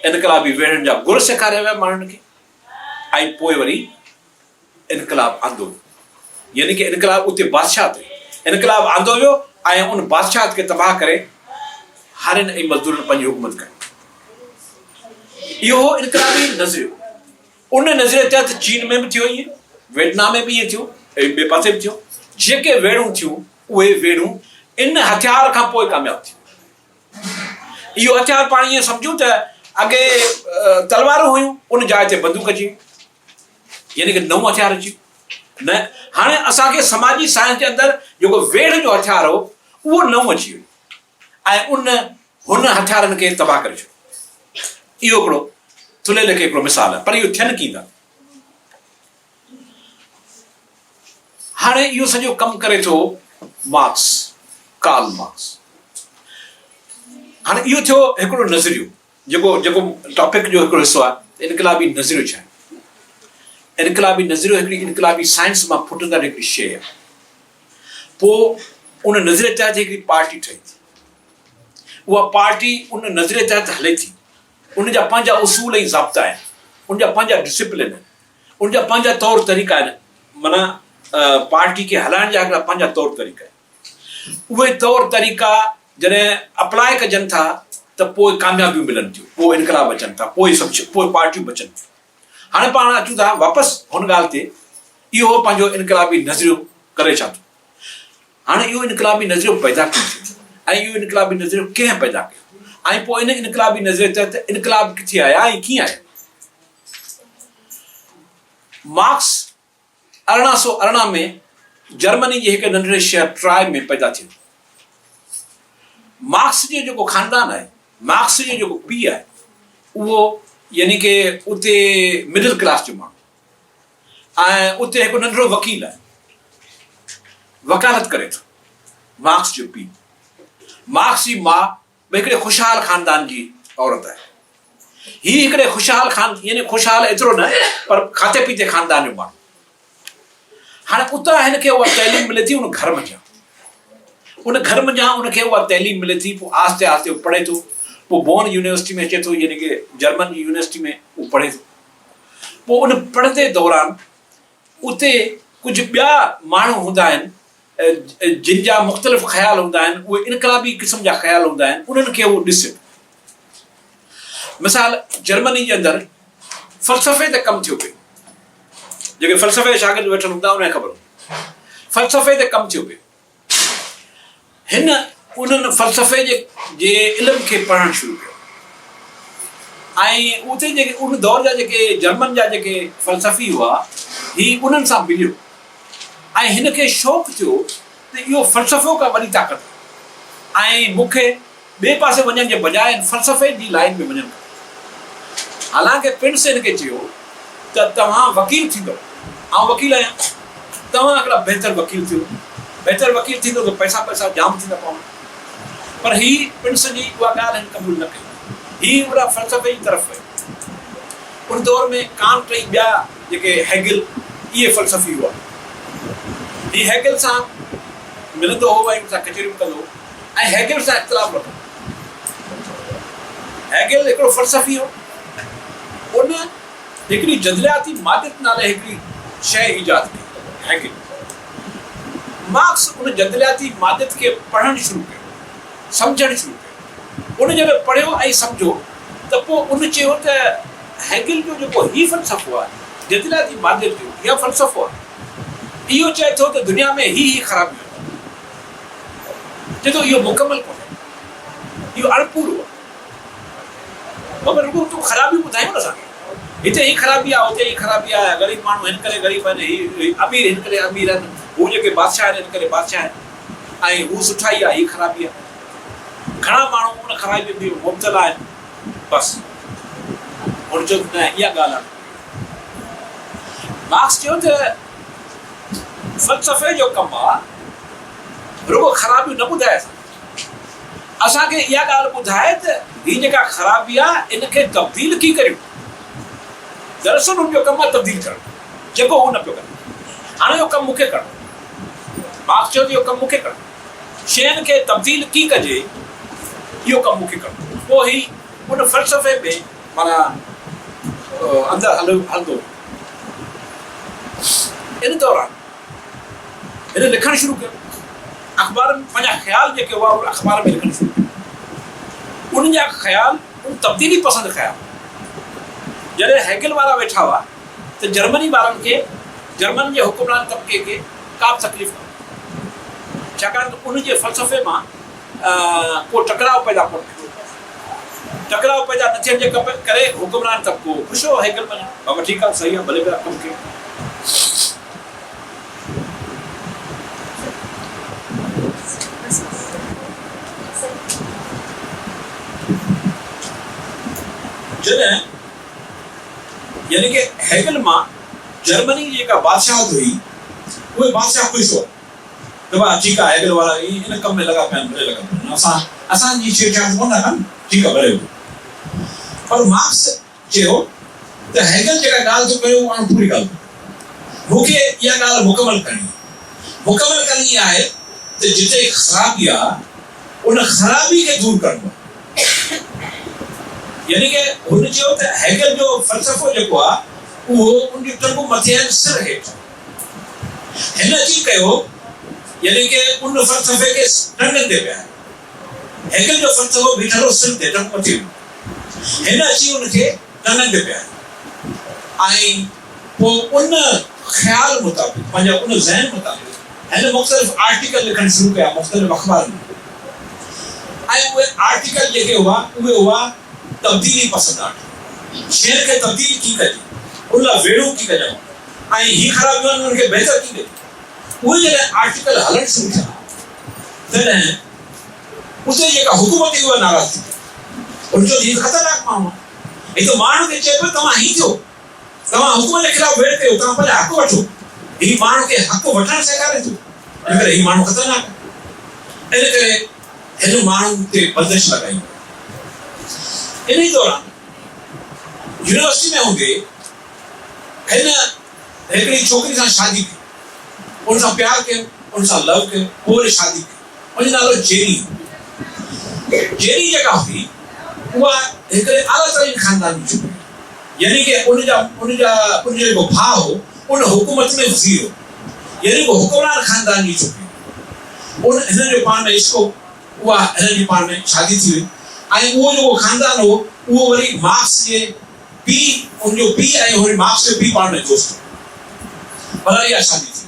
इनकलाबी वेड़नि जा गुर सेखारिया विया माण्हुनि खे, ऐं पोइ वरी इनकलाब आंदो वियो। यानी कि इनकलाब उते बादशाह ते इनकलाब आंदो वियो ऐं उन बादशाह खे तबाह करे हारियुनि ऐं मज़दूरनि पंहिंजी हुकूमत कई। इहो इनकलाबी नज़रियो। उन नज़रिए तहत चीन में बि थियो, इएं वियतनाम में बि इएं थियो, ॿिए पासे बि थियो। जेके वेड़ूं थियूं उहे वेड़ूं इन हथियार खां पोइ कामयाबु थियूं। इहो हथियार पाण ईअं सम्झूं त अॻे तलवारूं हुयूं, उन जाइ ते बंदूक अची, यानी कि नओं हथियार अची न। हाणे असांखे समाजी साइंस जे अंदरि जेको वेड़ जो हथियार हो उहो नओं अची वियो ऐं हुन हथियारनि खे तबाह करे छॾियो। इहो हिकिड़ो थुले लेखे हिकिड़ो मिसाल आहे, पर इहो थियनि कींदा। हाणे इहो सॼो कमु करे थो मार्क्स, कार्ल मार्क्स। हाणे इहो थियो हिकिड़ो नज़रियो, जेको टॉपिक जो हिकिड़ो हिसो आहे। इनकलाबी नज़रियो छा आहे? इनकलाबी नज़रियो हिकिड़ी इनकलाबी साइंस मां फुटंदड़ हिकिड़ी शइ आहे। पोइ उन नज़रिए तहत हिकिड़ी पार्टी ठही थी। उहा पार्टी उन नज़रिए तहत हले थी। उनजा पंहिंजा उसूल ऐं ज़ाब्ता आहिनि, उनजा पंहिंजा डिसिप्लिन आहिनि, उनजा पंहिंजा तौर तरीक़ा आहिनि। माना पार्टी खे हलाइण जा हिकिड़ा पंहिंजा तौर तरीक़ा आहिनि। उहे तौर तरीक़ा जॾहिं अप्लाए कजनि था त पोइ कामयाबियूं मिलनि थियूं, पोइ इनकलाब अचनि था, पोइ पार्टियूं बचनि थियूं। हाणे पाण अचूं था वापसि हुन ॻाल्हि ते। इहो पंहिंजो इनकलाबी नज़रियो करे छा थो? हाणे इहो इनकलाबी नज़रियो पैदा कीअं थियो ऐं इहो इनकलाबी नज़रियो कंहिं पैदा कयो ऐं पोइ इन इनकलाबी नज़रिए तहत इनकलाब किथे आया ऐं कीअं आया? मार्क्स 1818 में जर्मनी जे हिकु नंढड़े शहर ट्राय में पैदा थियो। मार्क्स जो जेको ख़ानदान आहे, मार्क्स जो जेको पीउ आहे, उहो यानी कि उते मिडिल क्लास जो माण्हू ऐं उते हिकु नंढड़ो वकील आहे, वकालत करे थो। मार्क्स जो पीउ, मार्क्स जी माउ हिकिड़े ख़ुशहाल ख़ानदान जी औरत आहे। हीअ हिकिड़े ख़ुशहाल यानी ख़ुशहाल एतिरो न पर खाते पीते ख़ानदान जो माण्हू। हाणे उतां हिनखे उहा तइलीम मिले थी उन घर मंझां। उन घर मंझां उनखे उहा तइलीम मिले थी। पोइ आस्ते आस्ते उहो पढ़े थो। पोइ बोन यूनिवर्सिटी में अचे थो, यानी कि जर्मन जी यूनिवर्सिटी में उहो पढ़े थो। पोइ उन पढ़ंदे दौरान उते कुझु ॿिया माण्हू हूंदा आहिनि जिन जा मुख़्तलिफ़ ख़्याल हूंदा आहिनि, उहे इनकलाबी क़िस्म जा ख़्याल हूंदा आहिनि, उन्हनि खे उहो ॾिसे। मिसाल जर्मनी जे अंदरि फ़लसफ़े ते कमु थियो पियो। जेके फ़लसफ़े जा शागिर्द वेठल हूंदा उनखे ख़बर हूंदी फ़लसफ़े ते कमु थियो पियो। हिन उन्हनि फ़लसफ़े जे इल्म खे पढ़णु शुरू कयो ऐं उते जेके उन दौर जा जेके जर्मन जा जेके फ़लसफ़ी हुआ, ही उन्हनि सां मिलियो ऐं हिनखे शौक़ु थियो त इहो फ़लसफ़ो का वॾी ताक़त ऐं मूंखे ॿिए पासे वञण जे बजाए फ़लसफ़े जी लाइन में वञणु खपे। हालांकि प्रिंस हिनखे चयो त तव्हां वकील थींदो, आउं वकील आहियां, तव्हां हिकिड़ा बहितर वकील थियो, बहितर वकील थींदो त पैसा जाम थींदा पवंदा। पर ही प्रिंस जी उहा ॻाल्हि हिन क़बूल न कई। ही उहा फ़लसफ़े जी तरफ़ वियो उन दौर में कांट ऐं ॿिया जेके हेगल इहे फ़लसफ़ी हुआ। ही हेगल सां मिलंदो हो ऐं सां कचहरियूं कंदो ऐं हेगल सां इख़्तिलाफ़ रखंदो। हेगल हिकिड़ो फ़लसफ़ी हो, उन हिकिड़ी जदलियाती मादियत नाले हिकिड़ी शइ ईजाद कई हेगल। मार्क्स उन जदलियाती मादियत खे पढ़णु शुरू कयो, सम्झणु शुरू कयो। उन जॾहिं पढ़ियो ऐं सम्झो त पोइ उन चयो त हेगल जो जेको ही फ़लसफ़ो आहे जदलियाती मादियत जो या फ़लसफ़ो आहे, इहो चए थो त दुनिया में ही ख़राबियूं आहिनि, चए थो इहो मुकमल कोन्हे, इहो अणपूरो आहे। मगर रुगो तूं ख़राबियूं ॿुधायूं न असांखे, हिते ही ख़राबी आहे, हुते ही ख़राबी आहे, ग़रीब माण्हू हिन करे ग़रीब आहिनि, ही अमीर हिन करे अमीर आहिनि, हू जेके बादशाह आहिनि हिन करे बादशाह आहिनि, ऐं हू सुठा ई आहे, ही ख़राबी आहे। घणा माण्हू उन ख़राबी में मुब्तला आहिनि, बसि हुन चयो न इहा ॻाल्हि आहे। मार्क्स चयो त फ़लसफ़े जो कमु आहे रुगो ख़राबियूं न ॿुधाए असांखे इहा ॻाल्हि ॿुधाए त हीअ जेका ख़राबी आहे इन खे तब्दील की करियूं। दरअसल हुनजो कमु आहे तब्दील करणु, जेको हू न पियो करे। हाणे इहो कमु मूंखे करणु, मार्क्स चयो त इहो कमु मूंखे करणु, शयुनि खे तब्दील की कजे, इहो कमु मूंखे करणु। पोइ ही उन फ़लसफ़े में माना अंदरि हलंदो। इन दौरान हिन लिखणु शुरू कयो, अख़बार में पंहिंजा ख़्याल जेके हुआ उहे अख़बार में लिखणु शुरू कयो। उन्हनि जा ख़्याल उन तब्दीली पसंदि ख़्याल। जॾहिं हेगल वारा वेठा हुआ त जर्मनी वारनि खे, जर्मन जे हुकुमरान तबिके खे का बि तकलीफ़ न, छाकाणि त उन जे फ़लसफ़े मां को टकराव पैदा कोन थियो। टकराव पैदा न थियण जे करे हुकुमरान तबिको ख़ुशि हो हेगल में, बाबा ठीकु आहे, सही आहे, भले पिया कमु कयो। जॾहिं यानी कि हेगल मां जर्मनी जी जेका बादशाह हुई उहे बादशाह ख़ुशि हुआ त भाउ ठीकु आहे, हेगल वारा इन कम में लॻा पिया आहिनि, भले लॻा पिया आहिनि, असांजी छेड़छाड़ कोन था कनि, ठीकु आहे, भले। पर मार्क्स चयो त हेगल जेका ॻाल्हि थो कयो उहा पूरी ॻाल्हि, मूंखे इहा ॻाल्हि मुकमल करणी आहे त जिते ख़राबी आहे उन ख़राबी खे दूर करणो आहे। यानी कि हुन चयो त हेगल जो फ़लसफ़ो जेको आहे उहो उनजो टंगू मथे आहिनि सिर हेठि। हिन अची कयो यानी कि उन फ़लसफ़े खे टंगनि ते पिया, हेगल जो फ़लसफ़ो बीठो सिर ते, टंगू मथे, हिन अची उनखे टंगनि ते पिया। ऐं पोइ उन ख़्याल मुताबिक़, पंहिंजा उन ज़हन मुताबिक़ हिन मुख़्तलिफ़ आर्टिकल लिखणु शुरू कया मुख़्तलिफ़ अख़बारनि में। ऐं उहे आर्टिकल जेके हुआ उहे हुआ तब्दीली पसंदि, शहर खे तब्दील की कजे, उन लाइ वेड़ो की कजे, ऐं ही ख़राबियूं आहिनि उनखे बहितर की कजे। उहे जॾहिं आर्टिकल हलणु शुरू थिया तॾहिं उते जेका हुकूमत हुई उहा नाराज़ थी। उन चयो हीउ ख़तरनाक माण्हू आहे, हिकु माण्हू खे चए पियो तव्हां हीउ थियो, तव्हां हुकूमत जे ख़िलाफ़ वेड़ कयो, तव्हां पंहिंजा हक़ वठो। हीउ माण्हू खे हक़ वठणु सेखारे थो, इन करे हीउ माण्हू ख़तरनाक आहे। इन करे हिन माण्हू ते बंदिश लॻाई। इन ई दौरान यूनिवर्सिटी में हूंदे हिन हिकिड़ी छोकिरी सां शादी कई, उन सां प्यार कयो, उन सां लव कयो, पोइ शादी कई। उनजो नालो जेरी। जेरी जेका हुई उहा हिकिड़े आला तरीन ख़ानदान जी छोकिरी, यानी कि उनजो जेको भाउ हो उन हुकूमत में वज़ीर हो, यानी को हुक्मरान ख़ानदान जी छोकिरी। उन हिन जो पाण में इश्को, उहा हिन जी पाण में शादी थी हुई। ऐं उहो जेको ख़ानदान हो उहो वरी मार्क्स जे पीउ, उनजो पीउ ऐं वरी मार्क्स जो पीउ पाण में दोस्त हो, पर इहा शादी थी।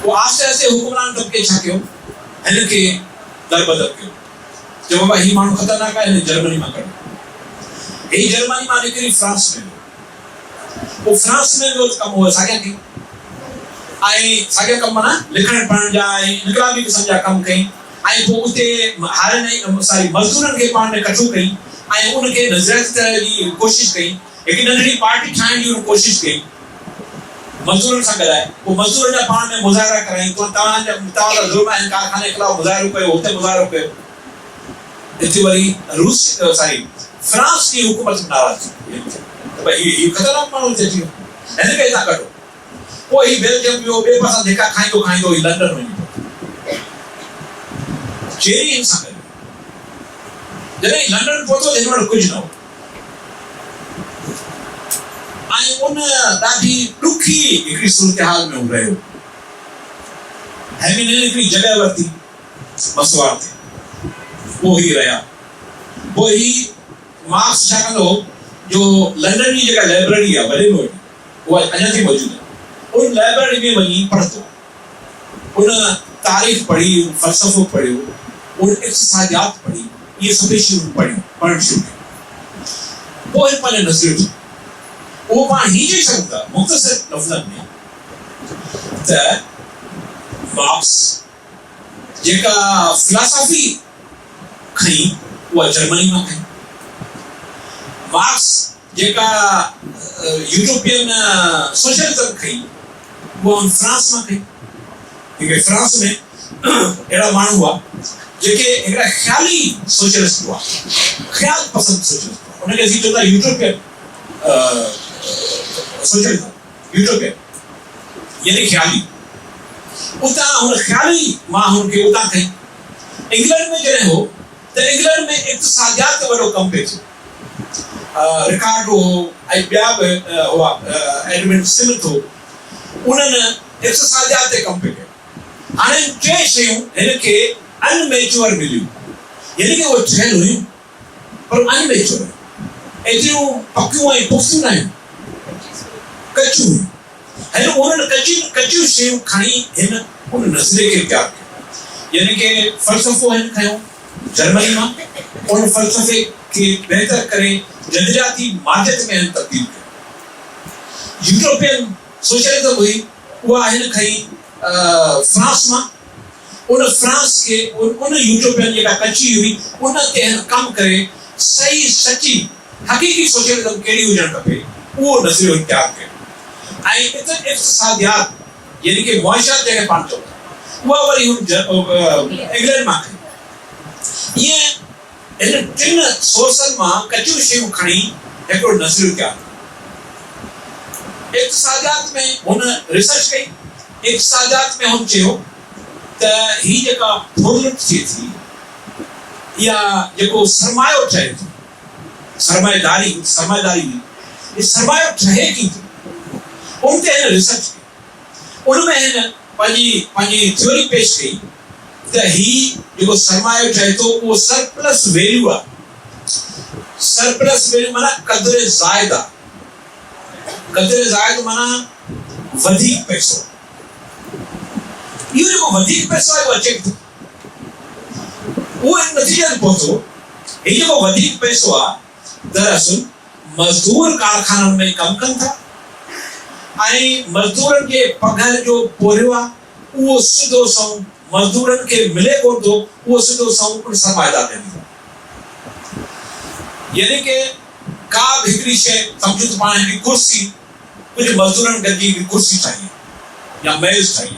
पोइ आहिस्ते आहिस्ते हुकुमरान तबिके छा कयो, हिन खे दरबदर कयो, चयो बाबा हीउ माण्हू ख़तरनाक आहे, हिन जर्मनी मां कढो। हीउ जर्मनी मां निकिरी फ्रांस में वियो। पोइ फ्रांस में वियो त कमु उहो साॻिया कई, ऐं साॻिया कम माना लिखण पढ़ण जा ऐं इनकलाबी क़िस्म जा कमु कई। ऐं पोइ उते मज़दूरनि खे पाण में इकठो कई ऐं उनखे नज़रियत जी कोशिशि कई, हिकु नंढड़ी पार्टी ठाहिण जी कोशिशि कई मज़दूरनि सां ॻाल्हाए। पोइ मज़दूरनि जा पाण में मुज़ाहिरा कराई, तव्हांजा ज़ुल्म आहिनि, कारखाने ख़िलाफ़ मुज़ाहिरो कयो, हुते मुज़ाहिरो कयो। हिते वरी फ्रांस की हुकूमत में नाराज थी भाई ये खतरनाक माण्हू थी हिन खे हितां कढो पोइ ही बेल्जियम वियो ॿिए पासां धिका खाईंदो खाईंदो ही लंडन वञी चेरी हिन सां गॾु जॾहिं लंडन पहुतो हिन वटि कुझु न हो ऐं उन ॾाढी ॾुखी हिकिड़ी सूरत-हाल में हू रहियो हेमिन हिकिड़ी जॻह वरिती मसवाड़ ते पोइ ही रहिया पोइ ही मार्क्स छा कंदो जो लंडन जी जेका लाइब्रेरी आहे वॾे में वॾी उहा अञा ताईं मौजूदु आहे उन लाइब्रेरी में वञी पढ़ंदो उन तारीख़ पढ़ी उन फ़लसफ़ो पढ़ियो उन इक़्तिसादियात पढ़ी ये सभई शयूं पढ़णु शुरू कयूं पोइ हिन पंहिंजो नज़रियो थियो उहो पाण हीअं चई सघूं था मुख़्तसर लफ़्ज़नि में त मार्क्स जेका फिलासफ़ी खई उहा जर्मनी मां खई मार्क्स जेका यूरोपियन सोशलिज्म खई उहा फ्रांस मां खई क्योंकि फ्रांस में अहिड़ा माण्हू हुआ जेके हिकिड़ा ख़्याली सोशलिस्ट हुआ ख़्याल पसंदि सोशलिस्ट हुआ उनखे असीं चवंदा यूरोपियन सोशलिज्म यूरोपियन यानी ख़्याली उतां हुन ख़्याली मां हुनखे उतां खई इंग्लैंड में जॾहिं हो त इंग्लैंड में इक़्तिसादियात ते वॾो कमु पिए थियो रिकार्डो ऐं ॿिया बि हुआ एडमिन स्मिथ हो उन्हनि इक़्तिसादियात ते कमु पिए कयो हाणे टे शयूं हिनखे अनमेच्योर मिलियूं यानी कि उहे ठहियल हुयूं पर अनमेच्योर एतिरियूं पकियूं ऐं पुख़्तियूं न आहियूं कचियूं हुयूं हिन उन्हनि कचियूं शयूं खणी हिन उन नज़रिये खे तयारु कयो यानी कि फ़लसफ़ो हिन खयो जर्मनी मां उन फ़लसफ़े खे बहितर करे जदरियाती माजिद में हिन तब्दील कयो यूरोपियन सोशलिज्म हुई उहा हिन खई फ्रांस मां उन फ्रांस के उन यूरोपियन जेका कची हुई उन ते हिन कमु करे सही सची हक़ीक़ी सोशलिज्म कहिड़ी हुजणु खपे उहो नज़रियो तयारु कयो ऐं इक़्तिसादियात यानी कि मुआशियात जंहिंखे पाण चवंदा उहा वरी हुन इंग्लैंड मां खई ईअं हिन टिनि सोर्सनि मां कचियूं शयूं खणी हिकिड़ो नज़रियो तयारु इक़्तिसादियात में हुन रिसर्च कई इक़्तिसादियात में हुन चयो त ही जेका प्रोडक्ट थिए थी या जेको सरमायो ठहे थो सरमाएदारी ये सरमायो ठहे की थो उन ते हिन रिसर्च कई उनमें हिन पंहिंजी थ्योरी पेश कई त ही जेको सरमायो ठहे थो उहो सरप्लस वैल्यू आहे सरप्लस वैल्यू माना क़द्र ज़ाइद आहे क़द्र ज़ाइद माना वधीक पैसो इहो जेको वधीक पैसो आहे उहो अचे थो उहो नतीजे ते पहुतो ही जेको वधीक पैसो आहे दरअसल मज़दूर कारखाननि में कमु कनि था ऐं मज़दूरनि खे पघर जो पोरियो आहे उहो सिधो सौ मज़दूरनि खे मिले कोन थो उहो सिधो सौ उन सरमाएदार खे ॾींदो यानी कि का बि हिकिड़ी शइ सम्झो त पाण हिकिड़ी कुर्सी कुझु मज़दूरनि गॾिजी हिकिड़ी कुर्सी ठाही या मेज़ ठाही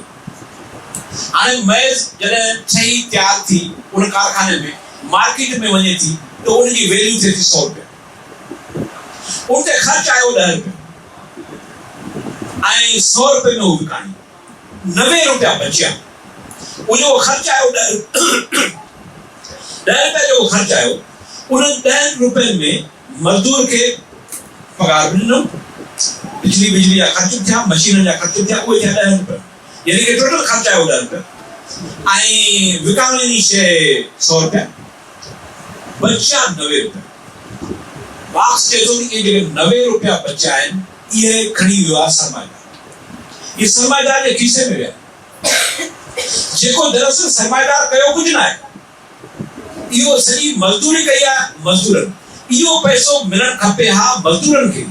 हाणे मेज़ जॾहिं ठही तयारु थी उन कारखाने में मार्केट में वञे थी त उनजी वैल्यू थिए थी 100 रुपया उन ते ख़र्च आयो 10 रुपया ऐं 100 रुपये में हू विकाणी 90 रुपया बचिया वो जो खर्च आयो 10 रुपया जो खर्च आयो उन 10 रुपये में मजदूर के पगार ॾिनो बिजली जा ख़र्च थिया मशीन जा ख़र्च थिया उहे थिया 10 रुपया यानी कि टोटल खर्च आयो 10 रुपया ऐं विकामणी जी शइ 100 रुपया बचा 90 रुपया मार्क्स चए थो कि जेके 90 रुपया बचा आहिनि इहे खणी वियो आहे सरमाएदार ये सरमाएदार जे खीसे में विया जेको दरअसल सरमाएदार कयो कुछ ना है इहो सॼी मजदूरी कई आहे मजदूरनि इहो पैसो मिलणु खपे हा मजदूरनि खे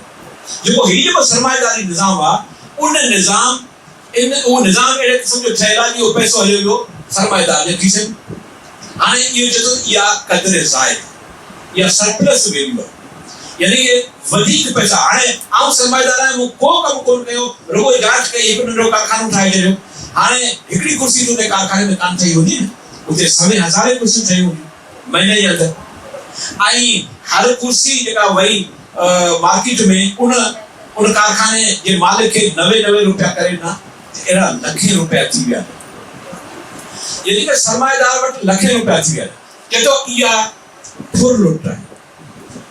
जेको ही जेको सरमाएदारी निज़ाम आहे उन निज़ाम उहो निज़ाम अहिड़े क़िस्म जो ठहियलु आहे इहो पैसो हलियो वियो सरमाएदार जे खीसे में हाणे इहो चए थो इहा क़द्र ज़ाइद या सरप्लस वैल्यू आहे यानी कि वधीक पैसा हाणे आउं सरमाएदार आहियां मूं को कमु कोन कयो रुगो जांच कई हिकु नंढो कारखानो ठाहे छॾियो हाणे हिकिड़ी कुर्सी तो कारखाने में कान ठही हुई न उते 1,000 कुर्सियूं ठही हुई महीने जे अंदरि ऐं हर कुर्सी जेका वही मार्केट में उन कारखाने जे मालिक खे 90 रुपया करे ना एड़ा लखे रुपया थी विया यानी कि सरमाएदार वट लखे रुपया थी विया के तो इया फुर लुट है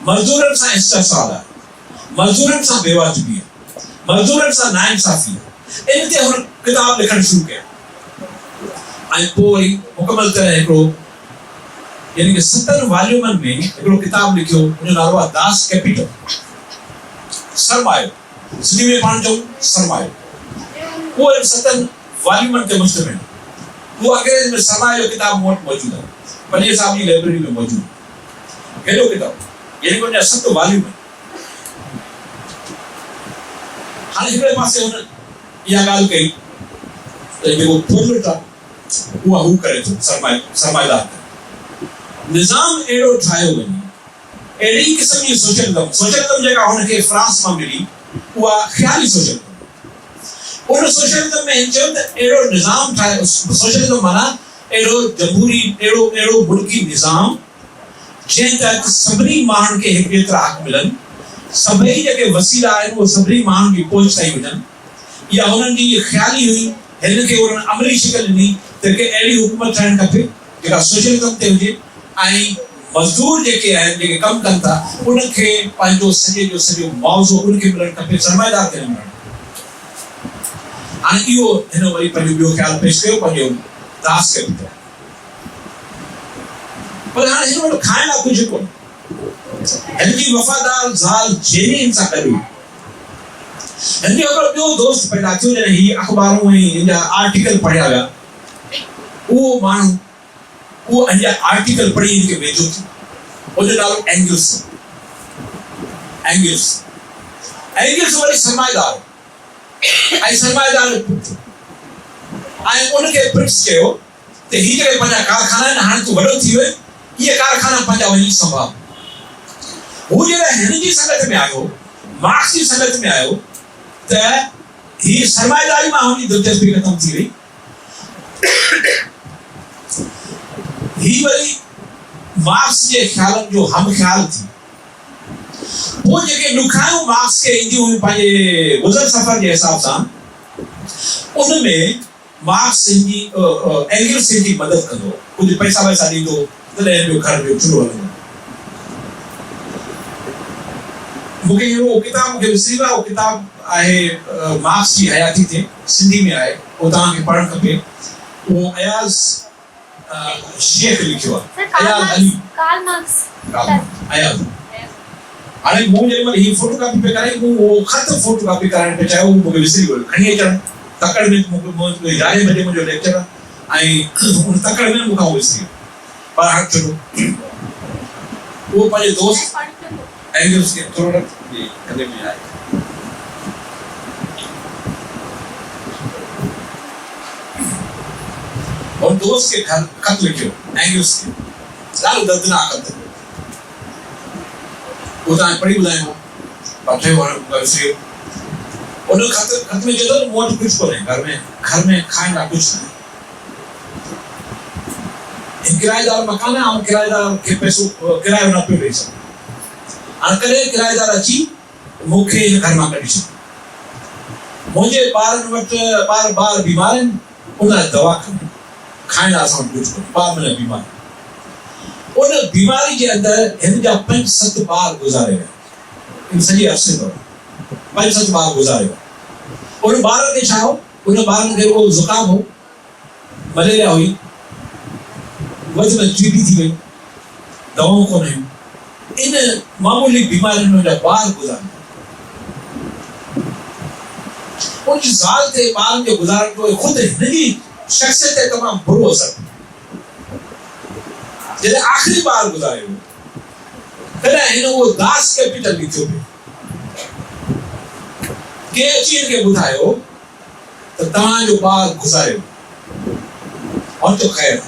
मजदूरन सा इस्तेसाल है मजदूरन सा बेवाजिबी है मजदूरन सा नाइंसाफी है इन ते हुन किताब लिखण शुरू कया आई पोई मुकम्मल तरह एकड़ो यानी कि 70 वॉल्यूमन में एकड़ो किताब लिखियो उन नालो आहे दास कैपिटल सरमायो सिंधी में पाण जो सरमायो वो 70 वॉल्यूमन के मुश्तमिल वो अंग्रेज में सरमायो किताब मौजूद है पलिए साहब की लाइब्रेरी में मौजूद है केड़ो किताब यानी कि 7 वॉल्यूम हाणे हिकड़े पासे हुन इहा ॻाल्हि कई त जेको फुर्लट आहे उहा हू करे थो सरमाएदार निज़ाम अहिड़ो ठाहियो वञे अहिड़ी क़िस्म जी सोशलिज़म जेका हुनखे फ्रांस मां मिली उहा ख़्याली सोशलिज़म उन सोशलिज़म में हिन चयो त अहिड़ो निज़ाम ठाहियो सोशलिज़म माना अहिड़ो जमहूरी अहिड़ो मुल्की निज़ाम जंहिं तहत सभिनी माण्हुनि खे हिकु जेतिरा हक़ मिलनि सभई जेके वसीला आहिनि उहे सभिनी माण्हुनि जी पहुच ताईं वञनि इहा हुननि जी ख़्याली हुई हिन खे उन्हनि अमली शिकल ॾिनी त के अहिड़ी हुकूमत ठाहिणु खपे जेका सोशलिज़म ते हुजे ऐं मज़दूर जेके आहिनि जेके कमु कनि था उनखे पंहिंजो सॼे जो सॼो मुआवज़ो उनखे मिलणु खपे सरमाएदार खे न मिलणु हाणे इहो हिन वरी पंहिंजो ॿियो ख़्यालु पेश कयो पंहिंजो दास कैपिटल पर हाणे हिन वटि खाइण लाइ कुझु कोन्हे हिन जी वफ़ादार ज़ाल जेनी सां गॾु हिन जो हिकिड़ो ॿियो दोस्त पैदा थियो जॾहिं हीअ अख़बारूं ऐं हिन जा आर्टिकल पढ़िया विया उहो माण्हू वो अहिड़ा आर्टिकल पढ़ी इनके वेझो थी उनजो नालो एंगल्स वरी सरमाएदार ऐं सरमाएदार जो पुटु ऐं उनखे प्रिंस कयो त हीअ जेके पंहिंजा कारखाना आहिनि हाणे तूं वॾो थी वियो इहे कारखाना पंहिंजा वञी संभाल हू जॾहिं हिन जी संगत में आयो मार्क्स जी संगत में आयो त हीअ सरमाएदारी मां हुनजी दिलचस्पी ख़तम थी वई ही वरी मार्क्स जे ख़्यालनि जो हम ख़्याल थी वो जेके ॾुखायूं मार्क्स खे ईंदियूं हुयूं पंहिंजे गुज़र सफ़र जे हिसाब सां उनमें मार्क्स जी एंगल्स जी मदद कंदो कुझु पैसा वैसा ॾींदो तॾहिं हिन जो घर जो चुलो हलंदो मूंखे इहो किताब मूंखे विसरी वियो किताब आहे मार्क्स जी हयाती ते सिंधी में आहे उहो तव्हांखे पढ़णु खपे उहो अयाज़ शेख लिखियो आहे अयाज़ अली कार्ल मार्क्स अयाज़ हाणे मूं जेमल ही फोटोकॉपी पे कराई मूं वो खत फोटोकॉपी कराइण पे चाहियो मूंखे विसरी वियो खणी अचण तकड़ में मूंखे 11 बजे मुंहिंजो लेक्चर ऐं उन तकड़ में मूंखां विसरी वियो पर हाणे चलो वो पंहिंजे दोस्त एंगल्स के थोरो कंदे में आहे और दोस्त के घर खत लिखियो एंगल्स के ॾाढो दर्दनाक खत वो तव्हां पढ़ी ॿुधायो पाठे वारो विसरियो उन खत में चयो मूं वटि कुझु कोन्हे घर में खाइण लाइ कुझु न हिकु किराएदार मकान आहे ऐं किराएदार खे पैसो किरायो न पियो ॾेई सघे हाणे कॾहिं किराएदार अची मूंखे हिन घर मां कढी छॾियो मुंहिंजे ॿारनि वटि ॿार बीमार आहिनि उन लाइ दवा खपे खाइण लाइ असां वटि कुझु कोन्हे ॿार मुंहिंजा बीमार उन बीमारी के अंदर हिन जा 5-7 बार गुज़ारे विया इन सॼे अरसे दौरान 5-7 बार गुज़ारे विया उन ॿार खे छा हो उन ॿारनि खे को ज़ुकाम हो मलेरिया हुई वध में टीबी थी वई दवाऊं कोन हुयूं इन मामूली बीमारियुनि में उनजा ॿार गुज़ारे उनजी ज़ाल ते ॿारनि जो गुज़ारण जो ख़ुदि हिनजी शख़्सियत ते तमामु बुरो असर जॾहिं आख़िरी बार गुज़ारियो तॾहिं हिन उहो दास कैपिटल लिखियो पियो के अची हिनखे ॿुधायो त तव्हांजो ॿार गुज़ारियो हुनजो ख़ैरु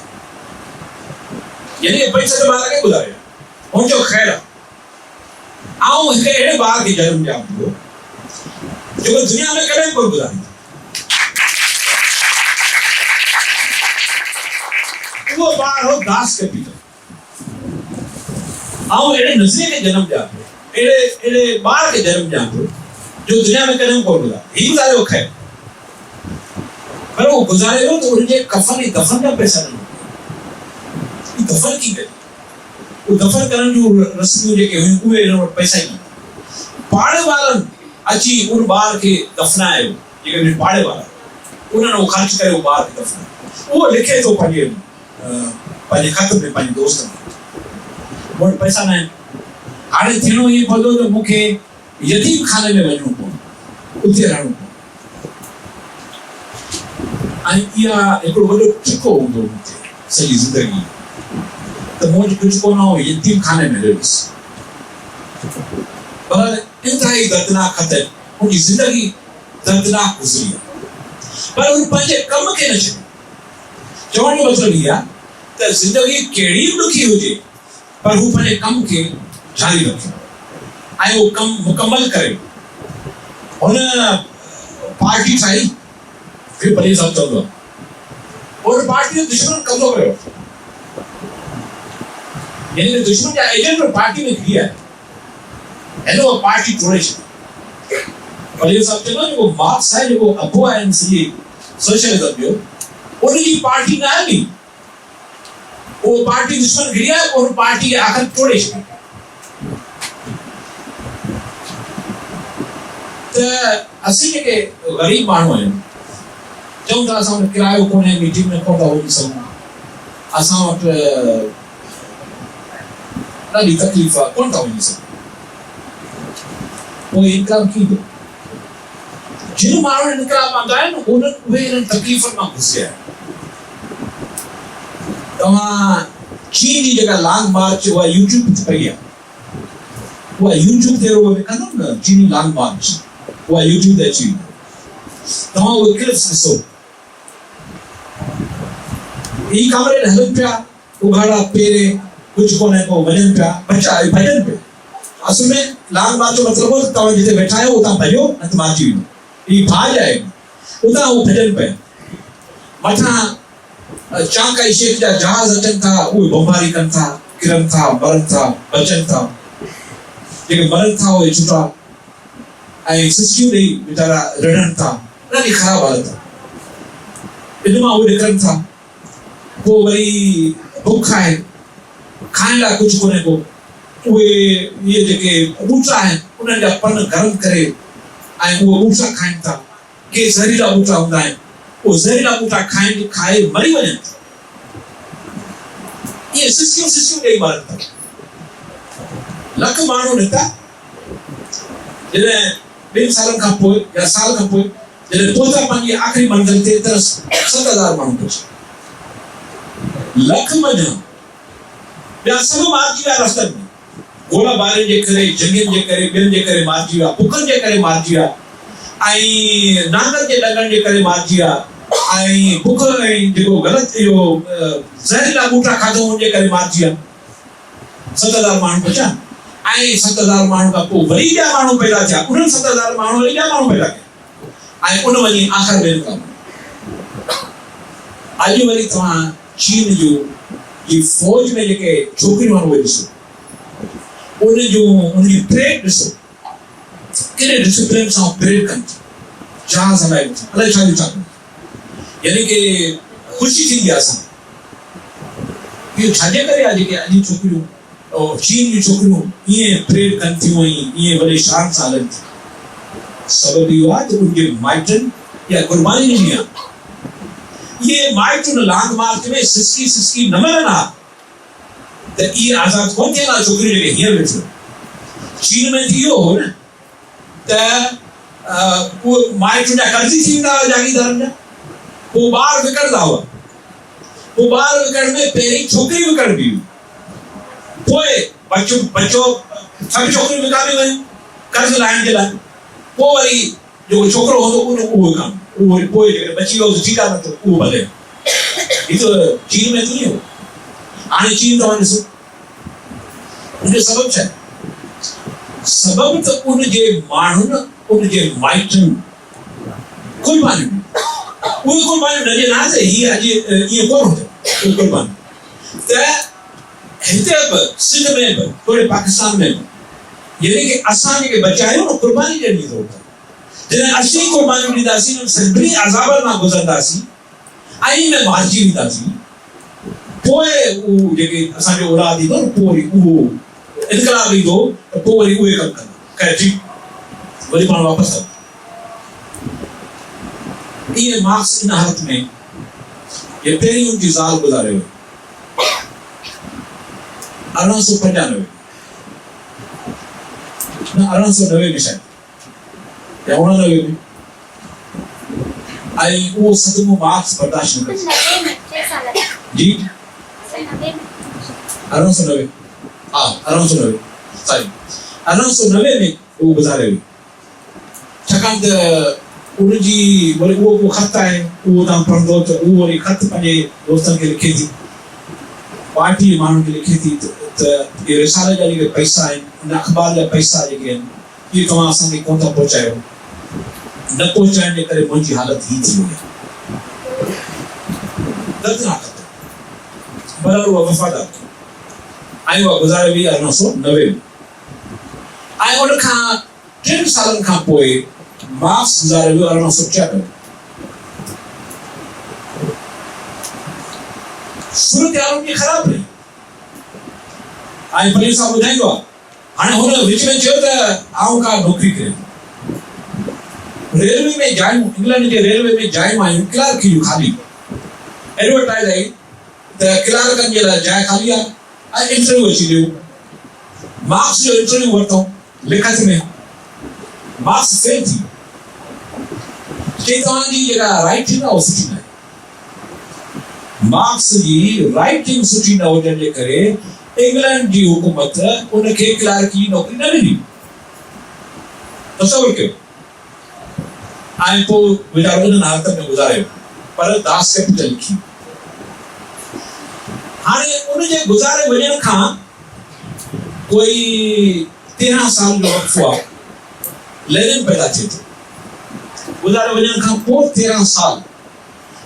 यानी 5-7 ॿार खे गुज़ारियो हुनजो ख़ैरु ऐं हिकु अहिड़े ॿार खे जनमु ॾियां पियो जेको दुनिया में कॾहिं कोन गुज़ारियो वो ॿार हो दास कैपिटल आओ एड़े नस्ले के जन्म ॾियां पियो एड़े ॿार खे जन्म ॾियां पियो जो दुनिया में कॾहिं कोन गुज़ारे ही गुज़ारियो ख़ैर पर वो गुज़ारे हो तो उनके कफन ही दफन का पैसा नहीं दफन की गई वो दफन करण जो रस्मियूं जेके हुयूं उहे हिन वटि पैसा ई पाड़े वारनि अची उन ॿार खे दफनायो जेके पाड़े वारा उन्हनि उहो ख़र्च करे उहो ॿार खे दफनायो उहो लिखे थो पंहिंजे ख़त में पंहिंजे दोस्तनि खे वटि पैसा न आहिनि हाणे थियणो ईअं पवंदो त मूंखे यतीम खाने में वञिणो पवंदो उते रहणो पवंदो ऐं इहा हिकिड़ो वॾो ठिको हूंदो हुते सॼी ज़िंदगी त मूं वटि कुझु कोन हो यतीम खाने में रहियुसि पर इंतिहाई दर्दनाक ख़त आहिनि मुंहिंजी ज़िंदगी दर्दनाक गुज़री आहे पर उन पंहिंजे कम खे न छॾियो चवण जो मतिलबु इहो आहे त ज़िंदगी कहिड़ी बि ॾुखी हुजे पर हू पंहिंजे कम खे जारी रखे ऐं उहो कमु मुकमल करे हुन पार्टी ठाही फिर पली साहब चवंदो आहे और पार्टी जो दुश्मन कब्ज़ो कयो यानी दुश्मन जा एजेंट पार्टी में घिरी आहे हिन उहा पार्टी तोड़े छॾी पली साहब चवंदो आहे जेको मार्क्स आहे जेको अबो आहे सॼी सोशलिज़म जो उनजी पार्टी न हली वो पार्टी दुश्मन घिरी आहे और पार्टी आखिर तोड़े छॾी त असीं जेके ग़रीब माण्हू आहियूं चऊं था असां वटि किरायो कोन्हे मीटिंग में कोन था वञी सघूं असां वटि ॾाढी तकलीफ़ आहे कोन था वञी सघूं पोइ इनकार थींदो जिन माण्हुनि इनकार आंदा आहिनि उहे इन्हनि तकलीफ़ुनि मां घुसिया आहिनि तव्हां चीन जी जेका लॉन्ग मार्च उहा यूट्यूब ते पई आहे उहा यूट्यूब ते रुॻो विकंदो न चीनी लॉन्ग मार्च उहा यूट्यूब ते अची तव्हां उहे क्लिप्स ॾिसो ई कमरे में हलनि पिया उघाड़ा पेरे कुझु कोन्हे को वञनि पिया बचा भॼनि पिया असल में लॉन्ग मार्च जो मतिलबु हो तव्हां जिते वेठा आहियो उतां भॼो न त मारिजी वेंदो ही भाॼ आहे उतां उहो भॼनि पिया मथां चांकाई शेख जा जहाज अचनि था उहे बमबारी कनि था किरनि था मरनि था बचनि था जेके मरनि था उहे छुटा ऐं सिस्कियूं ॾेई वीचारा रड़नि था ॾाढी ख़राबु हालत आहे इन मां उहे निकिरनि था पोइ वरी बुख आहे खाइण लाइ कुझु कोन्हे को उहे इहे जेके ॿूटा आहिनि उन्हनि जा पन गरम करे ऐं उहे ॿूटा खाइनि था के ज़हरीला ॿूटा हूंदा आहिनि उहे ज़हरीला ॿूटा खाए मरी वञनि था इहे सिस्कियूं ॾेई मरनि था लख माण्हू निकिता जॾहिं 2 सालनि खां पोइ या साल खां पोइ जॾहिं पहुता पंहिंजी आख़िरी मंज़िल ते त 7,000 माण्हू पहुचा लख मञा ॿिया सभु मारिजी विया रस्तनि में गोला बारियुनि जे करे जंगियुनि जे करे ॿियनि जे करे मारिजी विया बुखनि जे करे मारिजी विया ऐं नांगनि जे ॾंगनि जे करे मारिजी विया ऐं बुख ऐं जेको ग़लति इहो ज़हरीला ॿूटा खाधो हुनजे करे मारिजी विया 7,000 माण्हू पहुचा ऐं 7,000 माण्हू खां पोइ वरी ॿिया माण्हू पैदा थिया उन्हनि 7,000 माण्हू वरी ॿिया माण्हू पैदा कया ऐं उन वञी आख़िर में अॼु वरी तव्हां चीन जो ये फौज में जेके छोकिरियूं आहिनि उहे ॾिसो उनजी परेड ॾिसो केॾे डिसिप्लिन सां परेड कनि था जहाज़ हलाए था अलाए छा था कनि यानी कि ख़ुशी थींदी आहे असां इहो छाजे करे आहे जेके अॼु छोकिरियूं चीन जी छोकिरियूं ईअं परेड कनि थियूं ऐं ईअं वॾे शान सां हलनि थियूं सबबु इहो आहे त उनजे माइटनि या क़ुर्बानी ॾिनी आहे ये माइट उन लॉन्ग मार्च में सिसकी न मिलनि हा त इहे आज़ाद कोन थियनि हा छोकिरियूं जेके हींअर वेठियूं चीन में थी वियो हो न त उहे माइट जा कर्ज़ी थी वेंदा हुआ जागीरदारनि जा पोइ ॿार विकिणंदा हुआ पोइ ॿार विकिणण में पहिरीं छोकिरी विकिणबी हुई पोइ बचो सभु छोकिरियूं विकामी वयूं कर्ज़ लाहिण जे लाइ पोइ वरी जेको छोकिरो हूंदो उहो कमु उहो पोइ जेकॾहिं बची वियो ठीकु आहे न त उहो भले हीअ त चीन में थी वियो हाणे चीन तव्हां ॾिसो उनजो सबबु छा आहे सबबु त उनजे माण्हुनि उनजे माइटनि क़ुर्बानियूं उहे क़ुर्बानियूं नज़र न अचे हीअ अॼु ईअं कोन हूंदो उहे क़ुर्बानी त हिते बि सिंध में बि पूरे पाकिस्तान में बि यानी कि असां जेके बचा आहियूं न क़ुर्बानी ॾियण जी ज़रूरत आहे जॾहिं असीं क़ुर्बानी ॾींदासीं न सभिनी अज़ाबनि मां गुज़रंदासीं ऐं में मारिजी वेंदासीं पोइ उहो जेके असांजो औलाद ईंदो न पोइ वरी उहो इनकलाब ईंदो त पोइ वरी उहे कमु कंदा खैर ठीकु वरी पाण वापसि था इहे मार्क्स इन हालत में ये पहिरीं उनजी ज़ाल गुज़ारे वियो 1895 न 1890 में शायद या 89 में आई वो सदमो मार्क्स बर्दाश्त न कर 90 में 6 साल जी 90 में 1890 हाँ 1890 सॉरी 1890 में वो गुज़ारे हुई छाकाणि त उनजी वरी उहो ख़त आहे उहो तव्हां पढ़ंदो त उहो वरी ख़त पंहिंजे दोस्तनि खे लिखे थी पार्टी माण्हुनि खे लिखे थी त इहे रिसाले जा जेके पैसा आहिनि उन अख़बार जा पैसा जेके आहिनि इहे तव्हां असांखे कोन था पहुचायो न पहुचाइण जे करे मुंहिंजी हालत ही थी वई दर्दनाक पर उहा वफ़ादार ऐं उहा गुज़ारे वई 1990 में ऐं उन खां 3 सालनि खां पोइ मार्क्स गुज़ारे वियो 1996 सूरत हाल उनजी ख़राब रही ऐं पनीर साहब ॿुधाईंदो आहे हाणे हुन विच में चयो त आऊं का नौकिरी कयां रेलवे में जायूं इंग्लैंड जे रेलवे में जायूं आहियूं क्लार्क जूं ख़ाली एडवर्टाइज आई त क्लार्कनि जे लाइ जाइ ख़ाली आहे ऐं इंटरव्यू अची वियो मार्क्स जो इंटरव्यू वरितो लिखत में मार्क्स फेल थी चई तव्हांजी जेका राइटिंग आहे उहा सुठी न आहे मार्क्स जी राइटिंग सुठी न हुजण जे करे इंग्लैंड जी हुकूमत उनखे क्लार्क जी नौकरी न ॾिनी तसवुर कयो ऐं पोइ वीचारो उन्हनि हालतनि में गुज़ारे पर दास कैपिटल लिखी हाणे उनजे गुज़ारे वञण खां कोई 13 साल जो वक़्फ़ो आहे लेनिन पैदा थिए थो गुज़ारे वञण खां पोइ 13 साल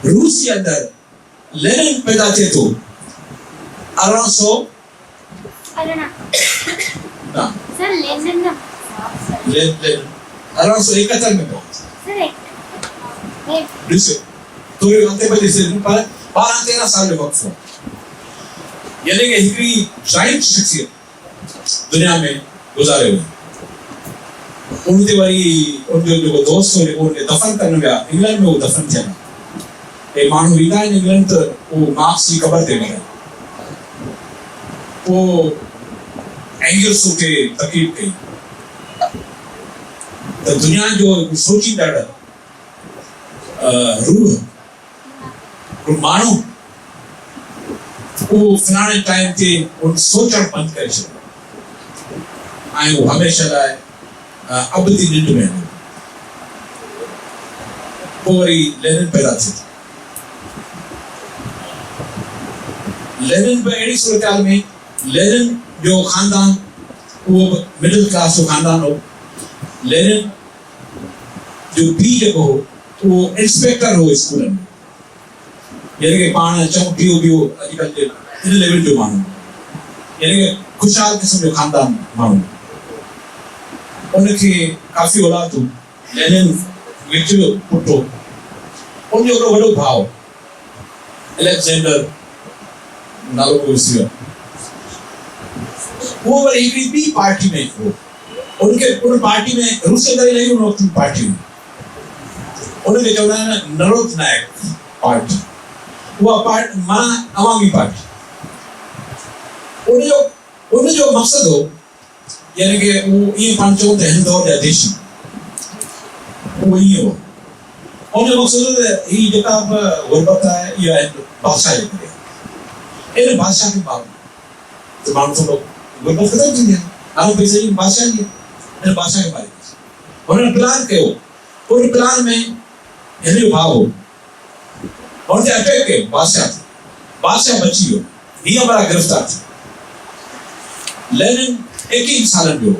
रूस जे अंदरि लेनिन पैदा थिए थो 1800 अरना ना सर लेनिन ना लेनिन 1871 में सर एक ॾिसो थोरी हफ़्ते पहले से पर 12-13 साल जो वक़्फ़ो यानी कि हिकिड़ी जाइंट शख्सियत दुनिया में गुज़ारे हुई उनते वरी उनजो जेको दोस्त हो जेको उनखे दफ़न करणु विया इंग्लैंड में उहो दफ़न थिया ऐं माण्हू ईंदा आहिनि इंग्लैंड त उहो मार्क्स जी क़बर ते वेंदा पोइ एंगल्स खे तकलीफ़ कई त दुनिया जो सोचींदड़ रूह माण्हू उहो फलाणे टाइम ते उन सोचणु बंदि करे छॾियो ऐं उहो हमेशह लाइ अबदी निंड में पोइ वरी लेनिन पैदा थिए लेनिन बि अहिड़ी सूरत हाल में लेनिन जो ख़ानदान उहो मिडिल क्लास जो ख़ानदान हो लेनिन जो पीउ जेको हो उहो इंस्पेक्टर हो स्कूलनि में यानी कि पाण चऊं पियो अॼुकल्ह जे इन लेवल जो माण्हू यानी कि ख़ुशहाल क़िस्म जो ख़ानदान माण्हू उनखे काफ़ी औलाद लेनिन विच पुटो उनजो हिकिड़ो वॾो भाउ अलेक्जेंडर नालो विसरी वियो वो वरी हिकिड़ी ॿी पार्टी में हो उनखे उन पार्टी में रूस जे अंदरि इलाही उन वक़्तु पार्टियूं उनखे चवंदा आहिनि नरोद नायक पार्टी उहा पार्टी माना अवामी पार्टी उनजो मक़सदु हो यानी कि उहो ईअं पाण चऊं त हिन दौर जा देशी उहो ईअं हो उनजो मक़सदु हो त हीअ जेका बि गुरबत आहे इहा बादशाह जे करे इन बादशाह खे माण्हू त माण्हू थोरो गुरबत ख़तमु थींदी आहे हाणे पैसे जी बादशाह जी इन बादशाह खे मारे हुननि प्लान कयो उन प्लान में हिन जो भाउ हो हुन ते अटैक कयो बादशाह बची वियो हीअं बड़ा गिरफ़्तार थियो लेनिन 21 सालनि जो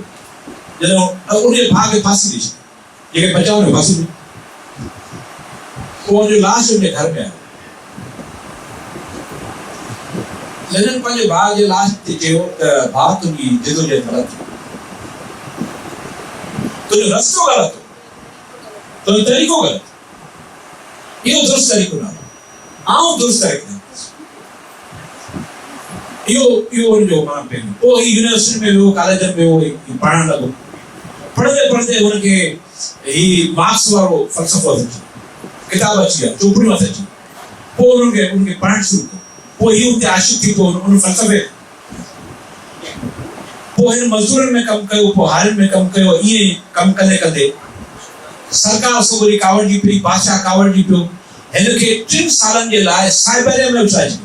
जॾहिं उनजे भाउ खे फांसी ॾेई छॾी जेके बचाव ने फांसी ॾेई पोइ उनजो लाश उनजे घर में आयो लेनिन पंहिंजे भाउ जे लास्ट ते चयो त भाउ तुंहिंजी जिदोजहद ग़लति तुंहिंजो रस्तो ग़लति तुंहिंजो तरीक़ो ग़लति इहो दुरुस्त तरीक़ो न आउं दुरुस्त तरीक़ो इहो हुनजो मां पंहिंजो पोइ यूनिवर्सिटी में वियो कॉलेजनि में वियो पढ़णु लॻो पढ़ंदे पढ़ंदे हुनखे ही मार्क्स वारो फ़लसफ़ो अची किताब अची विया चोपड़ियूं अची पोइ उनखे पढ़णु शुरू कयो पोइ ही उते आशिक़ थी पियो उन फ़लसफ़े पोइ हिन मज़दूरनि में कमु कयो पोइ हारियुनि में कमु कयो ईअं कमु कंदे कंदे सरकार सोगरी कावड़जी पई बादशाह कावड़जी पियो हिनखे 3 सालनि जे लाइ साइबेरिया में विसाइजी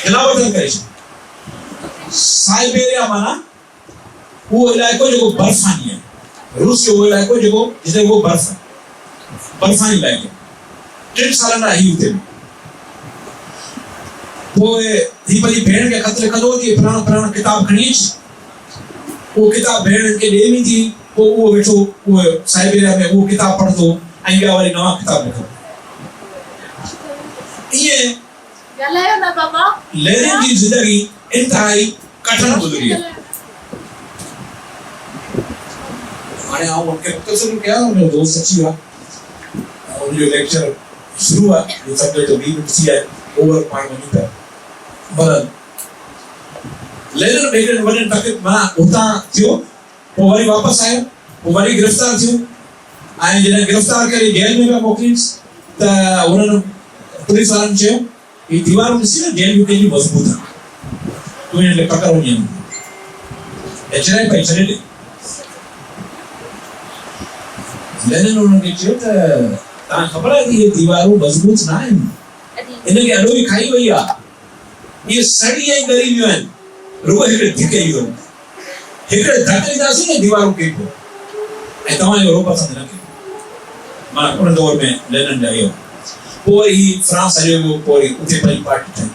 जलावतन करे छॾियो साइबेरिया माना वो इलाइक़ो जेको बर्फ़ानी आहे रूस जो वो इलाइक़ो जेको जिते वो बर्फ़ आहे बर्फ़ानी इलाइक़ो 3 सालनि लाइ ही उते पोइ ही पंहिंजी भेण खे ख़त लिखंदो कि फलाणो फलाणो किताब खणी अच वो किताब भेण खे ॾे वेंदी पोइ उहो वेठो उहो साइबेरिया में उहो किताब पढ़ंदो ऐं ॿिया वरी नवां किताब लिखंदो ईअं ॻाल्हायो न बाबा लेनिन जी ज़िंदगी इंतहाई कठिन गुज़री है हाणे आउं उनखे मुख़्तसर कया उनजो दोस्त अची विया उनजो लेक्चर शुरू आहे जो सब्जेक्ट 20 मिनट थी आहे ओवर पाण वञी पिया पर लेनिन बेगन वञण तक मां उतां थियो पोइ वरी वापसि आयो पोइ वरी गिरफ़्तार थियो ऐं जॾहिं गिरफ़्तार करे जेल में पिया मोकिलींसि त हुननि पुलिस वारनि चयो ही दीवारूं ॾिसी न जेल में केॾी मज़बूत आहे तूं हिन खे पकड़ वञी एचराए पई छॾे ॾे लेनिन हुनखे चयो त तव्हां ख़बर आहे कि इहे दीवारूं मज़बूत न आहिनि हिनखे अॾो ई खाई वई आहे इहे सड़ी ऐं ॻरी वियूं आहिनि रुॻो हिकिड़े धिके ई वञो हिकिड़े धक ॾींदासीं न दीवारूं खे पोइ ऐं तव्हांजो रोब पसंदि न कयो माना उन दौर में लेनिन जा इहो पोइ वरी ही फ्रांस हलियो वियो पोइ वरी उते पंहिंजी पार्टी ठही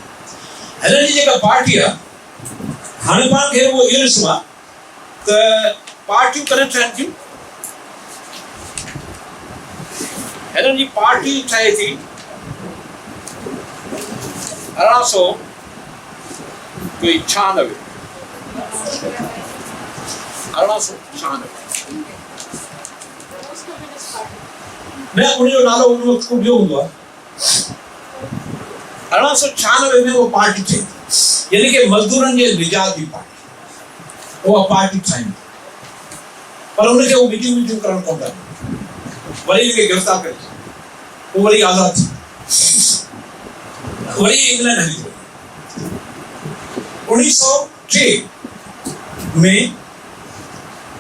हिन जी जेका पार्टी आहे हाणे पाण खे उहो इहो ॾिसणो आहे त पार्टियूं कॾहिं ठहनि थियूं हिननि जी पार्टी ठहे थी 1896 न उनजो नालो उन वक़्तु को ॿियो हूंदो आहे 1896 में वो पार्टी थी यानी कि मजदूरनि जे निजात जी पार्टी उहा पार्टी ठाही पर उनखे वो मीटिंग करणु कोन था वरी इनखे गिरफ़्तार करे पोइ वरी आज़ाद थी वरी इंग्लैंड हली वियो 1903 में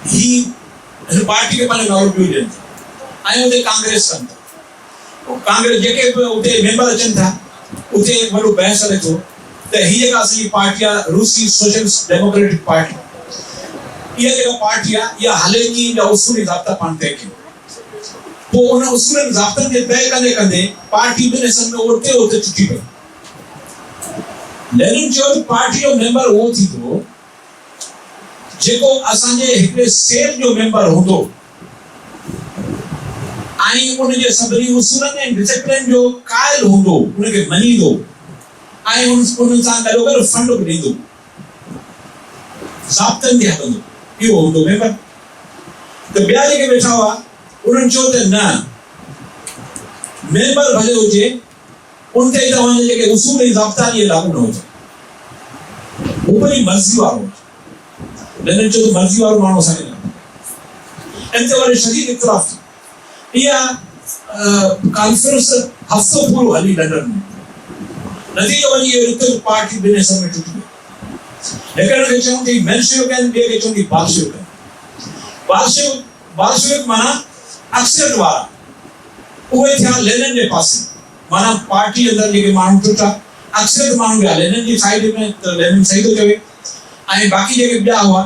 ही पार्टी खे पंहिंजो नालो ॿियो ॾियनि ऐं उते कांग्रेस कनि था कांग्रेस जेके बि उते मेंबर अचनि था उते वॾो बहस हले थो त ही जेका असांजी पार्टी आहे रूसी सोशलिस्ट डेमोक्रेटिक पार्टी इहा जेका पार्टी आहे इहा हले थी या उसूली ज़ाब्ता पाण तइ कयूं पोइ उन उसूलनि ज़ाब्तनि खे तइ कंदे कंदे पार्टी ॿिनि हिसनि में उते चुकी पई लेनिन चयो त पार्टी जो मेंबर उहो थींदो जेको असांजे हिकिड़े सेल जो मेंबर हूंदो ऐं उनजे सभिनी उसूलनि ऐं डिसिप्लिन जो क़ाइल हूंदो उनखे मञींदो ऐं उन्हनि सां गॾोगॾु फंड बि ॾींदो ज़ाब्तनि ते हलंदो इहो हूंदो मेंबर त ॿिया जेके वेठा हुआ उन्हनि चयो त न मेंबर भले हुजे उन ते तव्हांजे जेके उसूल ऐं ज़ाब्ता इहे लागू न हुजनि हू पंहिंजी मर्ज़ी वारो हुजे लेनिन चयो त मर्ज़ी वारो माण्हू असांखे न इन ते वरी शदीद इख़्तिलाफ़ थी इहा कॉन्फ्रेंस हफ़्तो पूरो हली लंडन में नतीजो वञी इहो निकितो पार्टी ॿिनि हिसनि में टुटी वई हिकिड़े खे चवंदी मेंशेविक आहिनि ॿिए खे चवंदी बाल्शेविक आहिनि बाल्शेविक माना अक्सरियत वारा उहे थिया लेनिन जे पासे माना पार्टी अंदरि जेके माण्हू टुटा अक्सरियत माण्हू विया लेनिन जी साइड में त लेनिन सही थो चवे ऐं बाक़ी जेके ॿिया हुआ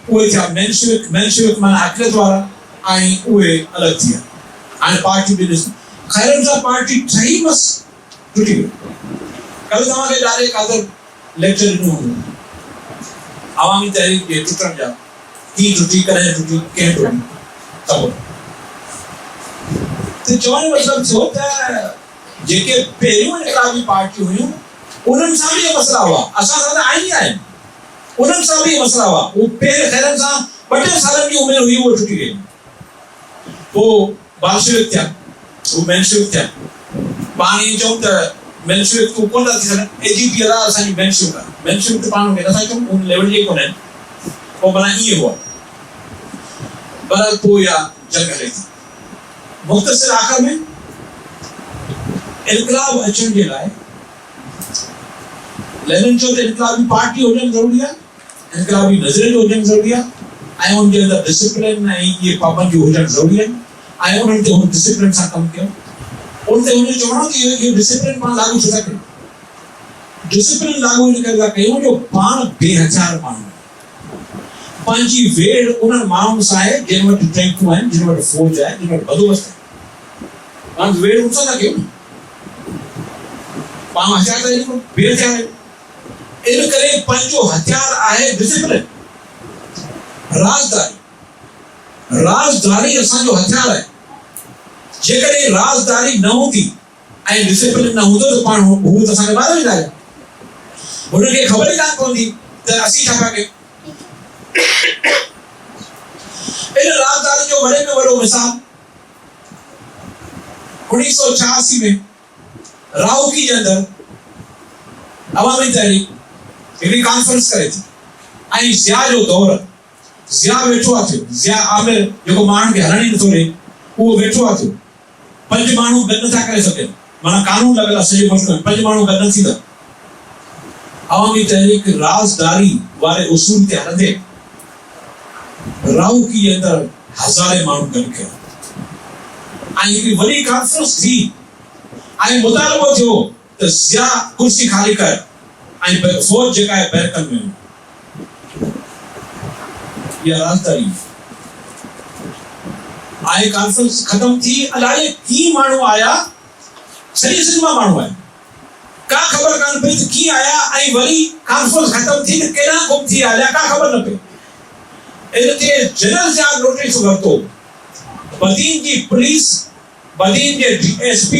उहे थिया मेंशेविक माना अक्सरियत वारा ऐं उहे अलॻि थी विया हाणे पार्टी ॿिनि ख़ैरनि सां पार्टी ठही बसि टुटी वई कल्ह तव्हांखे डायरेक्ट अदर लेक्चर ॾिनो हूंदो अवामी तहरीक जे टुटण जा कीअं टुटी कॾहिं टुटी कंहिं टुटी सभु त चवण जो मतिलबु थियो त जेके पहिरियों इनकलाबी पार्टियूं हुयूं उन्हनि सां बि मसला हुआ, असां सां त आहिनि आहिनि, उन्हनि सां बि मसला हुआ। उहो पहिरें ख़ैरनि सां 2 सालनि जी उमिरि हुई, उहो टुटी गई। पोइ बालशेविक थिया, उहो मेंशेविक थिया। पाण ई चऊं त मेंशेविक तूं कोन था थी सघनि, एजीपी वारा असांजी मेंशेविक आहे, मेंशेविक त पाण खे नथा चऊं, उन लेवल जे कोन आहिनि। पोइ माना ईअं हुआ, पर पोइ इहा जंग हले थी। मुख़्तसिर आख़िर में इनकलाब अचण जे लाइ लेनिन चयो त इनकलाबी पार्टी हुजणु ज़रूरी आहे, इनकलाबी नज़रिए जो हुजणु ज़रूरी आहे, ऐं उनजे अंदरि डिसिप्लिन ऐं इहे पाबंदियूं हुजणु ज़रूरी आहिनि, ऐं उन्हनि ते हुन डिसिप्लिन सां कमु कयो। उन ते हुनजो चवणो त इहो डिसिप्लिन पाण लागू छो था कयूं? डिसिप्लिन लागू इन करे था कयूं जो पाण बेहथियार माण्हू, पंहिंजी वेड़ उन्हनि माण्हुनि सां आहे जिन वटि टैंकूं आहिनि, जिन वटि फौज आहे, जिन वटि बंदोबस्त आहे। पाण वेड़ उन सां था कयूं, पाण हथियार था ॾियूं, बेहथियार आहियूं। इन करे पंहिंजो हथियार आहे डिसिप्लिन, राज़दारी। राज़दारी असांजो हथियार आहे। जेकॾहिं राज़दारी न हूंदी ऐं डिसिप्लिन न हूंदो त पाण हू त असांखे ॿार वेंदा आहियूं, हुनखे ख़बर ई कान पवंदी त असीं छा पिया कयूं। इन राज़दारी जो वॾे में वॾो मिसाल 1986 में राउकी जे अंदरि अवामी तहरीक हिकिड़ी कॉन्फ्रेंस करे थी, ऐं ज़िया जो दौर, ज़िया वेठो आहे थियो, ज़िया आमिर जेको माण्हुनि खे हलण ई नथो ॾे, उहो वेठो आहे थियो। 5 माण्हू गॾु नथा करे सघनि, माना कानून लॻल आहे सॼे मुल्क में, 5 माण्हू गॾु न थींदा। अवामी तहरीक राज़दारी वारे उसूल ते हलंदे राउकी जे अंदरि हज़ारे माण्हू गॾु कया, ऐं हिकिड़ी वॾी कॉन्फ्रेंस थी, ऐं मुतालबो थियो त ज़िया कुर्सी खाली कर ऐं फौज जेका आहे बैरकन में। इहा राज़दारी आहे। कॉन्फ्रेंस ख़त्म थी, अलाए की माण्हू आया, सॼी सिनेमा माण्हू आया, का ख़बर कान पई त कीअं आया, ऐं वरी कॉन्फ्रेंस ख़त्म थी त केॾां गुम थी आया, का ख़बर न पई। इन ते जनरल ज़िया नोटिस वरितो, बदीन जी पुलिस, बदीन जे DSP,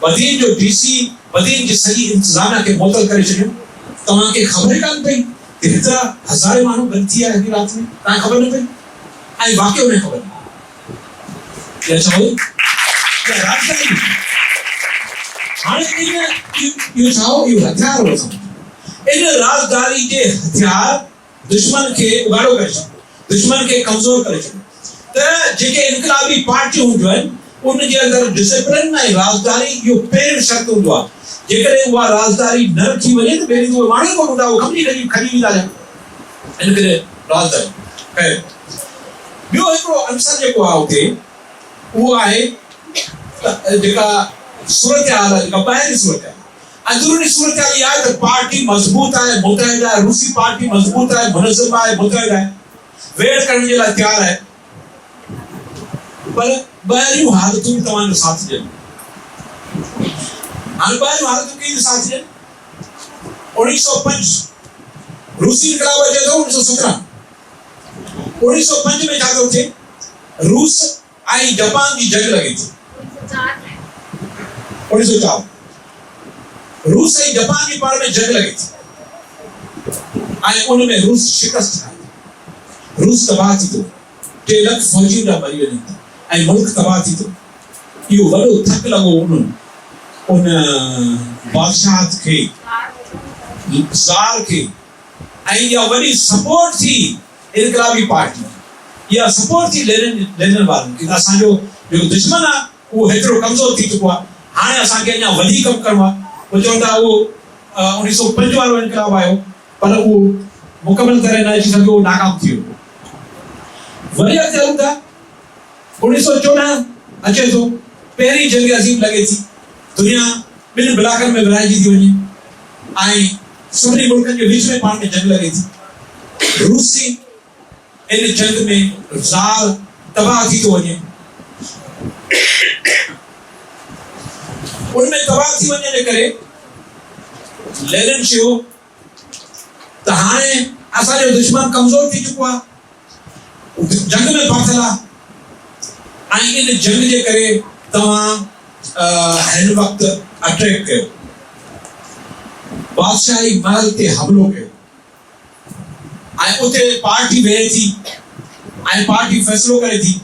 बदीन जो DC, बदीन जी सॼी इंतज़ामिया खे मुअतल करे छॾियो। तव्हांखे ख़बर ई कान पई कि हेतिरा हज़ारे माण्हू गॾु थी आया हिकड़ी राति में, तव्हांखे ख़बर न पई, ऐं वाक़ई उनखे ख़बर न। छा हुई राज़दारी? हाणे इहो छा हो? इहो हथियार हो। इन राज़दारी जे हथियार दुश्मन खे उगाड़ो करे छॾियो, दुश्मन खे कमज़ोर करे छॾियो। त जेके इनकलाबी पार्टियूं हूंदियूं आहिनि, उनजे अंदरि डिसिप्लिन ऐं राज़दारी इहो पहिरियों शर्त हूंदो आहे। जेकॾहिं उहा राज़दारी न रखी वञे त पहिरीं उहे माण्हू कोन हूंदा, उहे खणी वेंदा आहिनि। इन करे राज़दारी। ख़ैर, ॿियो हिकिड़ो अंसर जेको आहे उते, उहो आहे जेका सूरत हाल आहे, जेका ॿाहिरीं सूरत आहे। अंदरूनी सूरत हाल इहा आहे त पार्टी मज़बूत आहे, मुतहिद आहे, रूसी पार्टी मज़बूत आहे, मुनज़्ज़म आहे, मुतहिद आहे, वेड़ करण जे लाइ तयारु आहे, पर ॿाहिरियूं हालतूं बि तव्हांजो साथ ॾियनि। हाणे ॿाहिरियूं हालतूं कीअं साथ ॾियनि? 1905 रूसी इनकलाब अचे थो, 1917 1905 में छा थो थिए? रूस ऐं जापान जी जंग लॻे थी। 1904 रूस ऐं जापान जी पाण में जंग लॻे थी, ऐं उन में रूस शिकस्त खाए, रूस तबाह थी थो, 3 लख फौजी मरी वञनि था, ऐं मुल्क तबाह थी थो। इहो वॾो थक लॻो उन बादशाह खे, ज़ार खे, ऐं इहा वॾी सपोर्ट थी इनकलाबी पार्टी, इहा सपोर्ट थी लेनिन वारनि खे। असांजो जेको दुश्मन आहे उहो हेतिरो कमज़ोर थी चुको आहे, हाणे असांखे अञा वधीक कमु करिणो आहे। उहो चवंदा उहो 1905 वारो इनकलाब आयो, पर उहो मुकमल तरह न अची सघियो, नाकाम थी वियो। वरी अॻिते हलूं था, 1914 अचे थो, पहिरीं जंग अज़ीम लॻे थी, दुनिया 2 ब्लाकनि में विराइजी थी वञे, ऐं सभिनी मुल्कनि जे विच में पाण में जंग लॻे थी। रूसी इन जंग में ज़ार तबाह थी थो वञे, उनमें तबाह थी वञण जे करे लेनिन चयो त हाणे असांजो दुश्मन कमज़ोर थी चुको आहे, जंग में फाथल आहे, ऐं इन जंग जे करे तव्हां हिन वक़्तु अटैक कयो। बादशाही महल ते हमलो कयो ऐं उते पार्टी वेहे थी ऐं पार्टी फ़ैसिलो करे थी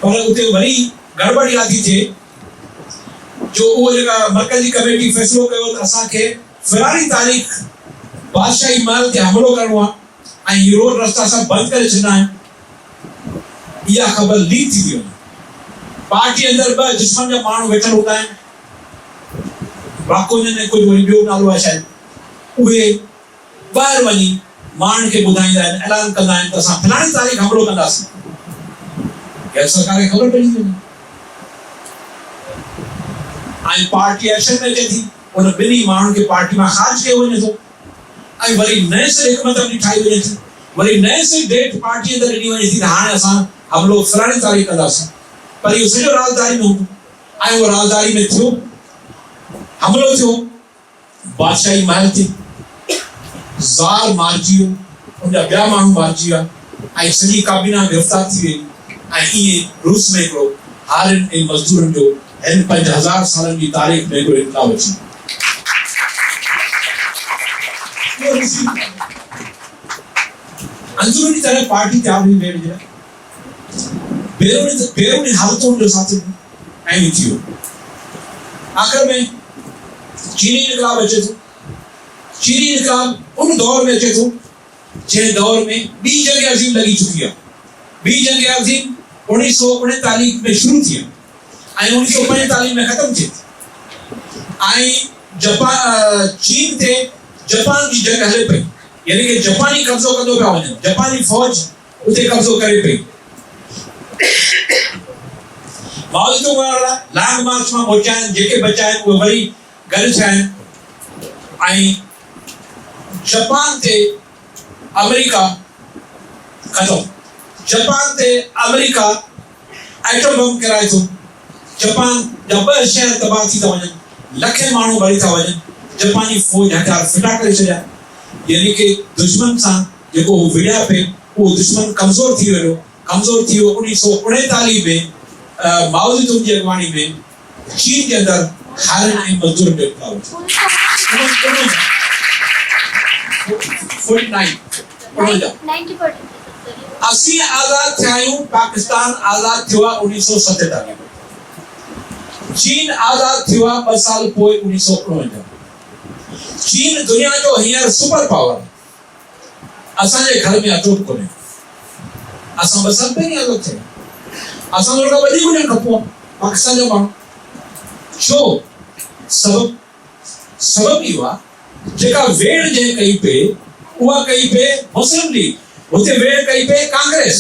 पर उते वरी गड़बड़ इहा थी थिए जो उहो जेका मरकज़ी कमेटी फ़ैसिलो कयो त असांखे फ़लाणी तारीख़ बादशाही महल ते हमलो करणो आहे ऐं हीअ रोड रस्ता सभु बंदि करे छॾिणा आहिनि इहा ख़बर लीक थी वई पार्टी अंदरि ॿ दुश्मन जा माण्हू वेठल हूंदा आहिनि वाको ने कुझु वरी ॿियो नालो आहे शायदि उहे ॿाहिरि वञी माण्हुनि खे ॿुधाईंदा आहिनि ऐलान कंदा आहिनि त असां फलाणी तारीख़ हमलो कंदासीं गैर सरकार खे ख़बर पइजी वञे ऐं पार्टी एक्शन में अचे थी उन ॿिन्ही माण्हुनि खे पार्टी मां ख़ारिज कयो वञे थो ऐं वरी नए सिरे हिकु मतिलबु ठाही वञे थी वरी नए सिरे डेट पार्टी अंदरि ॾिनी वञे थी त हाणे असां हमलो फलाणी तारीख़ कंदासीं पर इहो सॼो राजदारी में हूंदो ऐं उहो राजदारी में थियो हमलो थियो बादशाही महल ते ज़ार मारिजी वियो उनजा ॿिया माण्हू मारिजी विया ऐं सॼी काबीना गिरफ़्तार थी वई ऐं इएं रूस में हिकिड़ो हारियुनि ऐं मज़दूरनि जो हिन 5000 सालनि जी तारीख़ में हिकिड़ो इनक़लाब अची अंदरूनी तरह पार्टी तैयार हुई मेरे जे बेरूनी हालतुनि जो साथ ऐं थी वियो आख़िर में चीनी इनक़लाब अचे थो चीनी इनक़लाब उन दौर में अचे थो जंहिं दौर में ॿी जंग अज़ीम लॻी चुकी आहे ॿी जंग अज़ीम 1939 में शुरू थी ऐं 1945 में ख़तमु थिए ऐं चीन ते जापान जी जंग हले पई यानी कि जापानी कब्ज़ो कंदो पिया वञनि जापानी फ़ौज उते कब्ज़ो करे पई माओ ज़ेडुंग वारा लॉन्ग मार्च मां पहुचा आहिनि जेके बचा आहिनि उहे वरी गॾु थिया आहिनि ऐं जापान ते अमेरिका ख़तमु जापान ते अमेरिका एटम बम किराए थो जापान जा 2 शहर तबाह थी था वञनि लखे माण्हू मरी था वञनि जापानी फ़ौज हथियार फिटा करे छॾिया यानी कि दुश्मन सां जेको विड़िया पे उहो दुश्मन कमज़ोर थी वियो 1939 में माओ ज़ेडुंग जी अॻुवाणी में चीन जे अंदरि हारियुनि ऐं मज़दूरनि जो इनक़लाब असीं आज़ाद थिया आहियूं पाकिस्तान आज़ाद थियो आहे 1947 में चीन आज़ाद थियो आहे 2 साल पोइ 1949 चीन दुनिया जो हींअर सुपर पावर असांजे घर में अटूट कोन्हे असां 2 साल पहिरीं आज़ाद थिया असां उन खां वधीक हुजणु खपो पाकिस्तान जो माण्हू छो सबब इहो आहे जेका वेड़ जंहिं कई पे उहा कई पे मुस्लिम लीग उते वेड़ कई पे कांग्रेस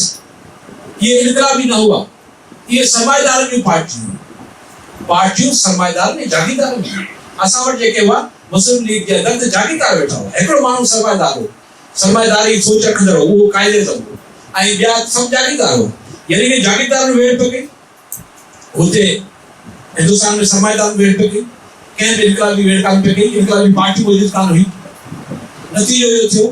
ये इनकलाबी न हुआ ये सरमाएदारनि जूं पार्टियूं सरमाएदार ने जागीरदार असां वटि जेके हुआ मुस्लिम लीग जे अंदरि त जागीरदार वेठा हुआ हिकिड़ो माण्हू सरमाएदार हो सरमाएदारी सोच रखंदड़ हो उहो क़ाइदे सां ऐं ॿिया सभु जागीरदार हो यानी कि जागीरदार वेड़ पियो कई हुते हिंदुस्तान में सरमाएदार वेड़ पियो कई कंहिं बि इनकलाबी वेड़ कान पियो कई इनकलाबी पार्टी मौजूदु कान हुई नतीजो इहो थियो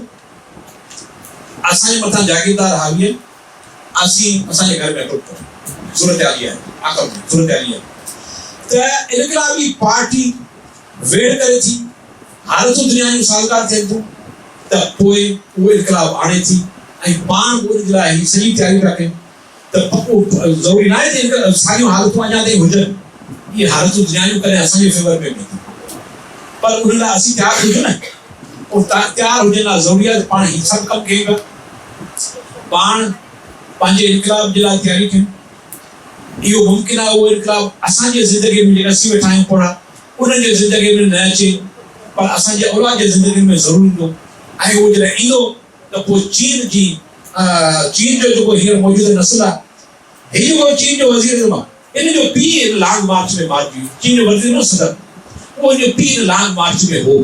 असांजे मथां जागीरदार हावी आहिनि असांजे घर में अटूट सूरत हाली आहे आख़िर में सूरत हाली आहे त इनकलाबी पार्टी वेड़ करे थी हालतूं दुनिया जूं साज़गार थियनि थियूं त पोइ उहो इनकलाब आणे थी ऐं पाण उन जे लाइ हीअ सॼी तयारी पिया कयूं त ज़रूरी न आहे त साॻियूं हालतूं अञा ताईं हुजनि इहे हालतूं दुनिया जूं कॾहिं असांजे फेवर में बि पर उन लाइ असीं तयारु हुजूं न और तयारु हुजण लाइ ज़रूरी आहे त पाण हीअ सभु कमु कयूं पिया पाण पंहिंजे इनकलाब जे लाइ तयारी कयूं इहो मुमकिन आहे उहो इनकलाब असांजे ज़िंदगी में जेका असीं वेठा आहियूं पढ़ा उन्हनि जे ज़िंदगी में न अचे पर असांजे औलाद जे ज़िंदगी में ज़रूरु ईंदो ऐं उहो जॾहिं ईंदो त पोइ चीन जो जेको हींअर मौजूदु नस्ल आहे हीउ जेको चीन जो वज़ीर आज़म आहे इन जो पीउ इन लॉन्ग मार्च में मारिजी वियो चीन जो वज़ीर न सदर उहो इन जो पीउ इन लॉन्ग मार्च में हो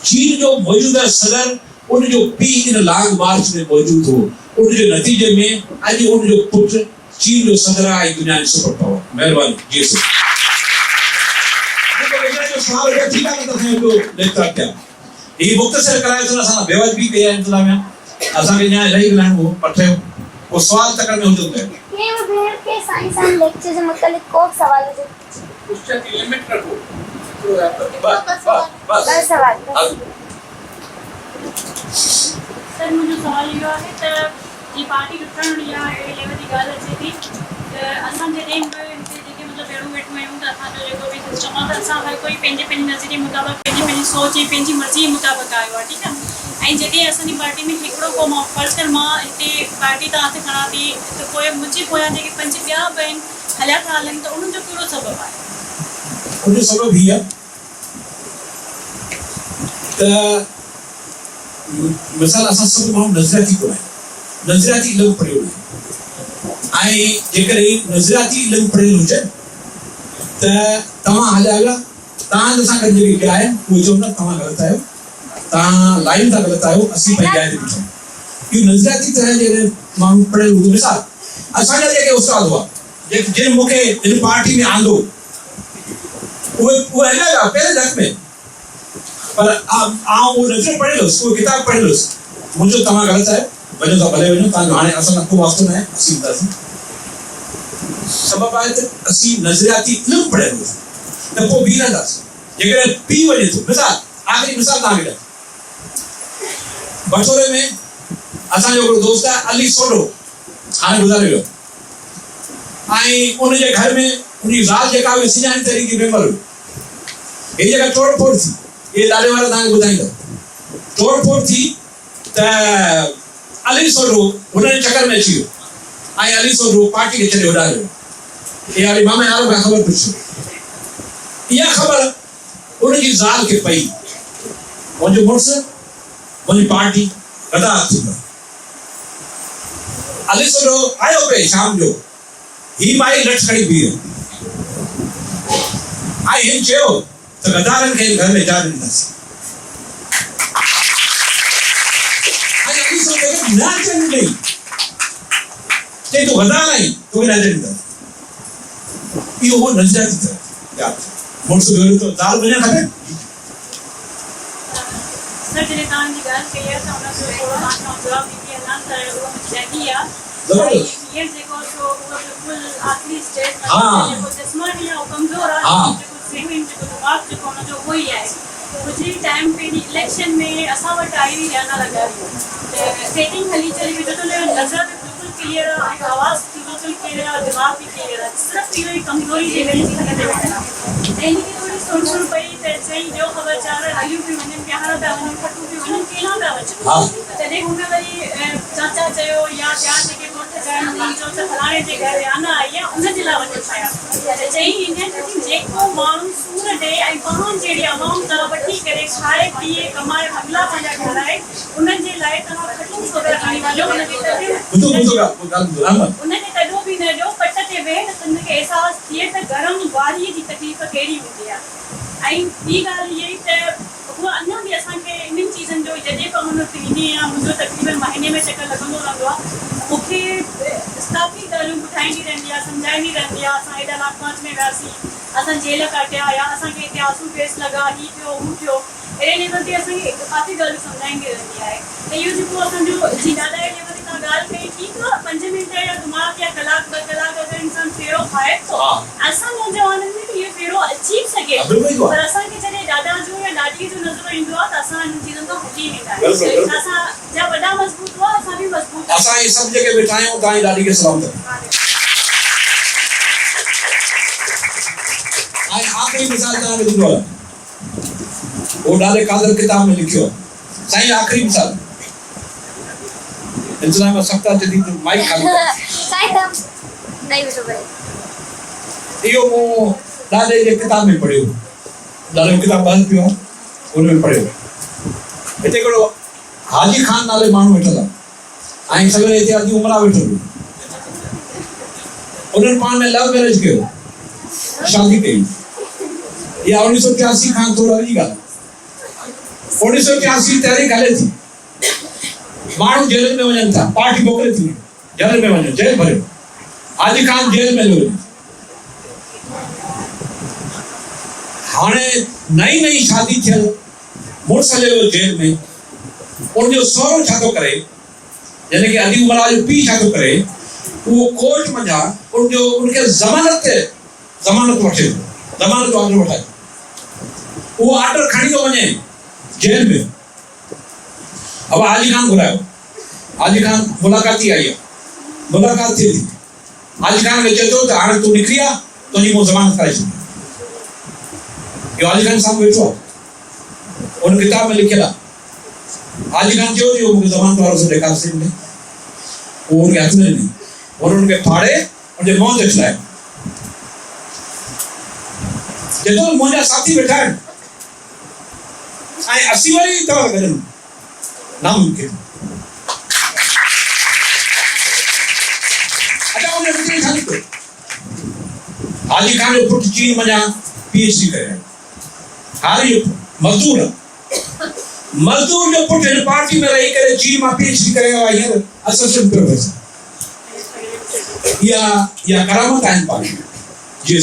चीन जो मौजूदा सदर उन जो पीउ इन लॉन्ग मार्च में मौजूदु हो उन जे नतीजे में अॼु उन जो पुटु चीन जो सदर आहे दुनिया जो सुपर पावर महिरबानी जी सर सवाल है ठीक है तो जो लेता क्या ये मुख्तसर कराए तो असा बेवज भी कया इंतजाम असा के यहां रही गलन वो पठे वो सवाल तक में हो जाता है ये भेड़ के साइंस एंड लेक्चर से मतलब को सवाल है उसका लिमिट रखो बस बस बस सवाल हल सर मुंहिंजो सवाल इहो आहे त जी पार्टी टुटण या अहिड़े लेवल जी ॻाल्हि अचे थी त असां जॾहिं बि हिते जेके मतिलबु अहिड़ो वेठो आहियूं त असांजो जेको बि सिस्टम आहे त असां हर कोई पंहिंजे पंहिंजे नज़रिए मुताबिक़ पंहिंजी सोच ऐं पंहिंजी मर्ज़ी जे मुताबिक़ आयो आहे ठीकु आहे ऐं जॾहिं असांजी पार्टी में हिकिड़ो को मां फर्ज़ कर मां हिते पार्टी तव्हां ते खणा थी त पोइ मुंहिंजे पोयां जेके 5 ॿिया बि आहिनि हलिया था हलनि त उन्हनि जो कहिड़ो सबबु आहे उनजो सबबु हीअ आहे त मिसाल असां सभु माण्हू नज़रियाती कोन आहियूं नज़रियाती इल्मु पढ़ियो आहे ऐं जेकॾहिं नज़रियाती इल्मु पढ़ियल हुजे त तव्हां हलिया विया तव्हां सां गॾु जेके ॿिया आहिनि उहे चवंदा तव्हां ग़लति आहियो तव्हां लाइन था ग़लति आहियो असीं पंहिंजी जाइ ते बीठूं इहो नज़रियाती तरह जे माण्हू पढ़ियल हूंदो मिसाल असांजा जेके उस्ताद हुआ जिन मूंखे हिन पार्टी में आंदो उहे हलिया विया पहिरें दफ़े में पर आउं उहो नज़र पढ़ियलुसि उहो किताब पढ़ियलुसि मुंहिंजो तव्हां ग़लति आहे वञो था भले वञो तव्हांजो हाणे असां सां को वास्तो न आहे असीं ईंदासीं सबबु आहे त असीं नज़रियाती इल्मु पढ़ियल हुआसीं त पोइ बीह रहंदासीं जेकॾहिं पीउ वञे थो मिसाल आख़िरी मिसाल तव्हांखे ॾियां बटोरे में असांजो हिकिड़ो दोस्त आहे अली सोडो हाणे गुज़ारे वियो ऐं उनजे घर में उनजी ज़ाल जेका हुई सियाणी तरीक़े मेंबर हुई हे जेका तोड़ फोड़ थी ये ॾाढे वारा तव्हांखे ॿुधाईंदो तोड़ फोड़ थी त अली सोडो हुनजे चकर में अची वियो ऐं अली सोडो पार्टी खे छॾे उॾारियो हे हाली मामा यारो खां ख़बर पुछियो इहा ख़बर उनजी ज़ाल खे पई मुंहिंजो मुड़ुसु मुंहिंजी पार्टी गदा थींदा अली सोडो आयो पे शाम जो ही माई लठ खणी बीह ऐं हिन चयो त गदारनि खे घर में जा ॾींदासीं ऐं अली सोडो खे न अचनि ॾेई चई तूं गदार आहीं तोखे न अचनि ॾींदासीं इहो उहो नज़रियाती तरह यादि मुड़ुसु वियो त ज़ाल वञणु खपे सर जॾहिं तव्हांजी ॻाल्हि कई आहे त हुनजो थोरो तव्हांखां जवाबु ॾींदी हलां त उहा मुंहिंजी ॾाढी आहे ज़बरदस्त हींअर जेको सो उहो बिल्कुलु आख़िरी स्टेज हाँ। जेको जिस्मानी आहे उहो कमज़ोर आहे हाँ। जेको ज़हन जेको दिमाग़ जेको हुनजो उहो ई आहे गुज़री टाइम पहिरीं इलेक्शन में असां वटि आई हुई याना लॻाई त सेटिंग हली चली हुई जो नज़र बि बिल्कुलु क्लियर आहे ऐं आवाज़ बि बिल्कुलु क्लियर आहे दिमाग़ बि क्लियर आहे सिर्फ़ु इहो ई कमज़ोरी जे वेले जी खटे वेठल आहे ऐं हिनखे थोरी सुण पई त चई ॿियो ख़बरचार हलियूं पियूं वञनि प्यार पिया वञनि खटूं पियूं वञनि केला पिया हाँ। वञनि तॾहिं हुन वरी चाचा चयो या ॿिया जेके ॻोठ चवनि हुननि चयो त फलाणे जे घर याना आई आहे उनजे लाइ वञनि पिया त चई हीअं त जेको माण्हू सूर ॾे ऐं पाण जहिड़ी आवाम तां वठी करे खाए पीए कमाए हगला पंहिंजा घर आहे उन्हनि जे लाइ तव्हां खटूं छो था खणी वञो उनखे कॾो बि न ॾियो पट ते वेह त हुनखे अहसासु थिए त गरम वारीअ जी तकलीफ़ कहिड़ी हूंदी आहे ऐं ॿी ॻाल्हि इहा ई त उहा अञा बि असांखे इन्हनि चीज़नि जो जॾहिं बि हुन वटि ईंदी आहियां मुंहिंजो तक़रीबन महीने में चकर लॻंदो रहंदो आहे मूंखे काफ़ी ॻाल्हियूं ॿुधाईंदी रहंदी आहे सम्झाईंदी रहंदी आहे असां हेॾा नागपांच में वियासीं असां जेल काटिया या असांखे हिते आंसू गैस लॻा हीअ थियो हू थियो अहिड़े लेवल ते असांखे काफ़ी ॻाल्हियूं सम्झाईंदी रहंदी आहे त इहो जेको असांजो जी ॾाढा लेवल ते तव्हां ॻाल्हि कई ठीकु आहे 5 मिंट या दिमाग़ या कलाक 2 कलाक अगरि इंसानु फेरो खाए थो असां नौजवाननि में बि इहो फेरो अची सघे पर असांखे जॾहिं ॾाॾा जो या ॾाॾीअ जो नज़रो ईंदो आहे त असां हिन चीज़नि खां हटी वेंदा आहियूं असांजा वॾा मज़बूत हुआ असां बि मज़बूत असां इहे सभु जेके वेठा आहियूं तव्हांजी ॾाॾी खे सलाम कयो ऐं आख़िरी मिसाल तव्हांखे ॿुधो आहे वो ॾाढे कादर किताब में लिखियो आहे साईं आख़िरी मिसाल इंतज़ाम सख़्ता जदीद माइक खाली साईं तम नहीं विझो भाई इहो मूं ॾाढे जे किताब में पढ़ियो ॾाढो किताब बंदि पियो आहे हुन में पढ़ियो हिते हिकिड़ो हाजी ख़ान नाले माण्हू वेठल आहे ऐं सवेरे हिते अॼु उमरा वेठो हुयो उन्हनि पाण में लव मैरिज कयो शादी कई इहा 1983 खां थोरो अॻी ॻाल्हि 1983 तहरीक हले थी माण्हू जेल में वञनि था पार्टी मोकिले थी जेल में वञो जेल भरियो हाजी ख़ान जेल में हलियो हाणे नई नई शादी थियल मुड़ुस हलियो जेल में उनजो सहुरो छा थो करे यानी कि अदी उमरा जो पीउ छा थो करे उहो कोर्ट मंझां उनखे ज़मानत वठे ज़मानत ऑर्डर वठाए वो आर्डर खणी तो वञे जेल में। अब हाजी खान घुरायो, हाजी खान मुलाकाती आई है, मुलाकात थी थी, हाजी खान खे चए थो त हाणे तूं निकिरी आ, तुंहिंजी मूं ज़मानत कराए छॾी। इहो हाजी खान साम्हूं वेठो आहे, उन किताब में लिखियल आहे। हाजी खान चयो इहो मूंखे ज़मानत वारो सो ॾेखार सिंध में, उहो उनखे हथ में ॾिनी, हुन उनखे फाड़े उनजे मुंहं ते खिलाए। जेतो मुंहिंजा साथी वेठा आहिनि ऐं असीं वरी तव्हां गॾु नामुमकिन। अच्छा उन विच छा निकितो, हाजी खान जो पुटु चीन वञा PhD करे, हारी जो मज़दूर मज़दूर जो पुटु हिन पार्टी में रही करे चीन मां PhD करे आयो आहे, हींअर असिस्टेंट प्रोफेसर। या करामत आहिनि पार्टी जी।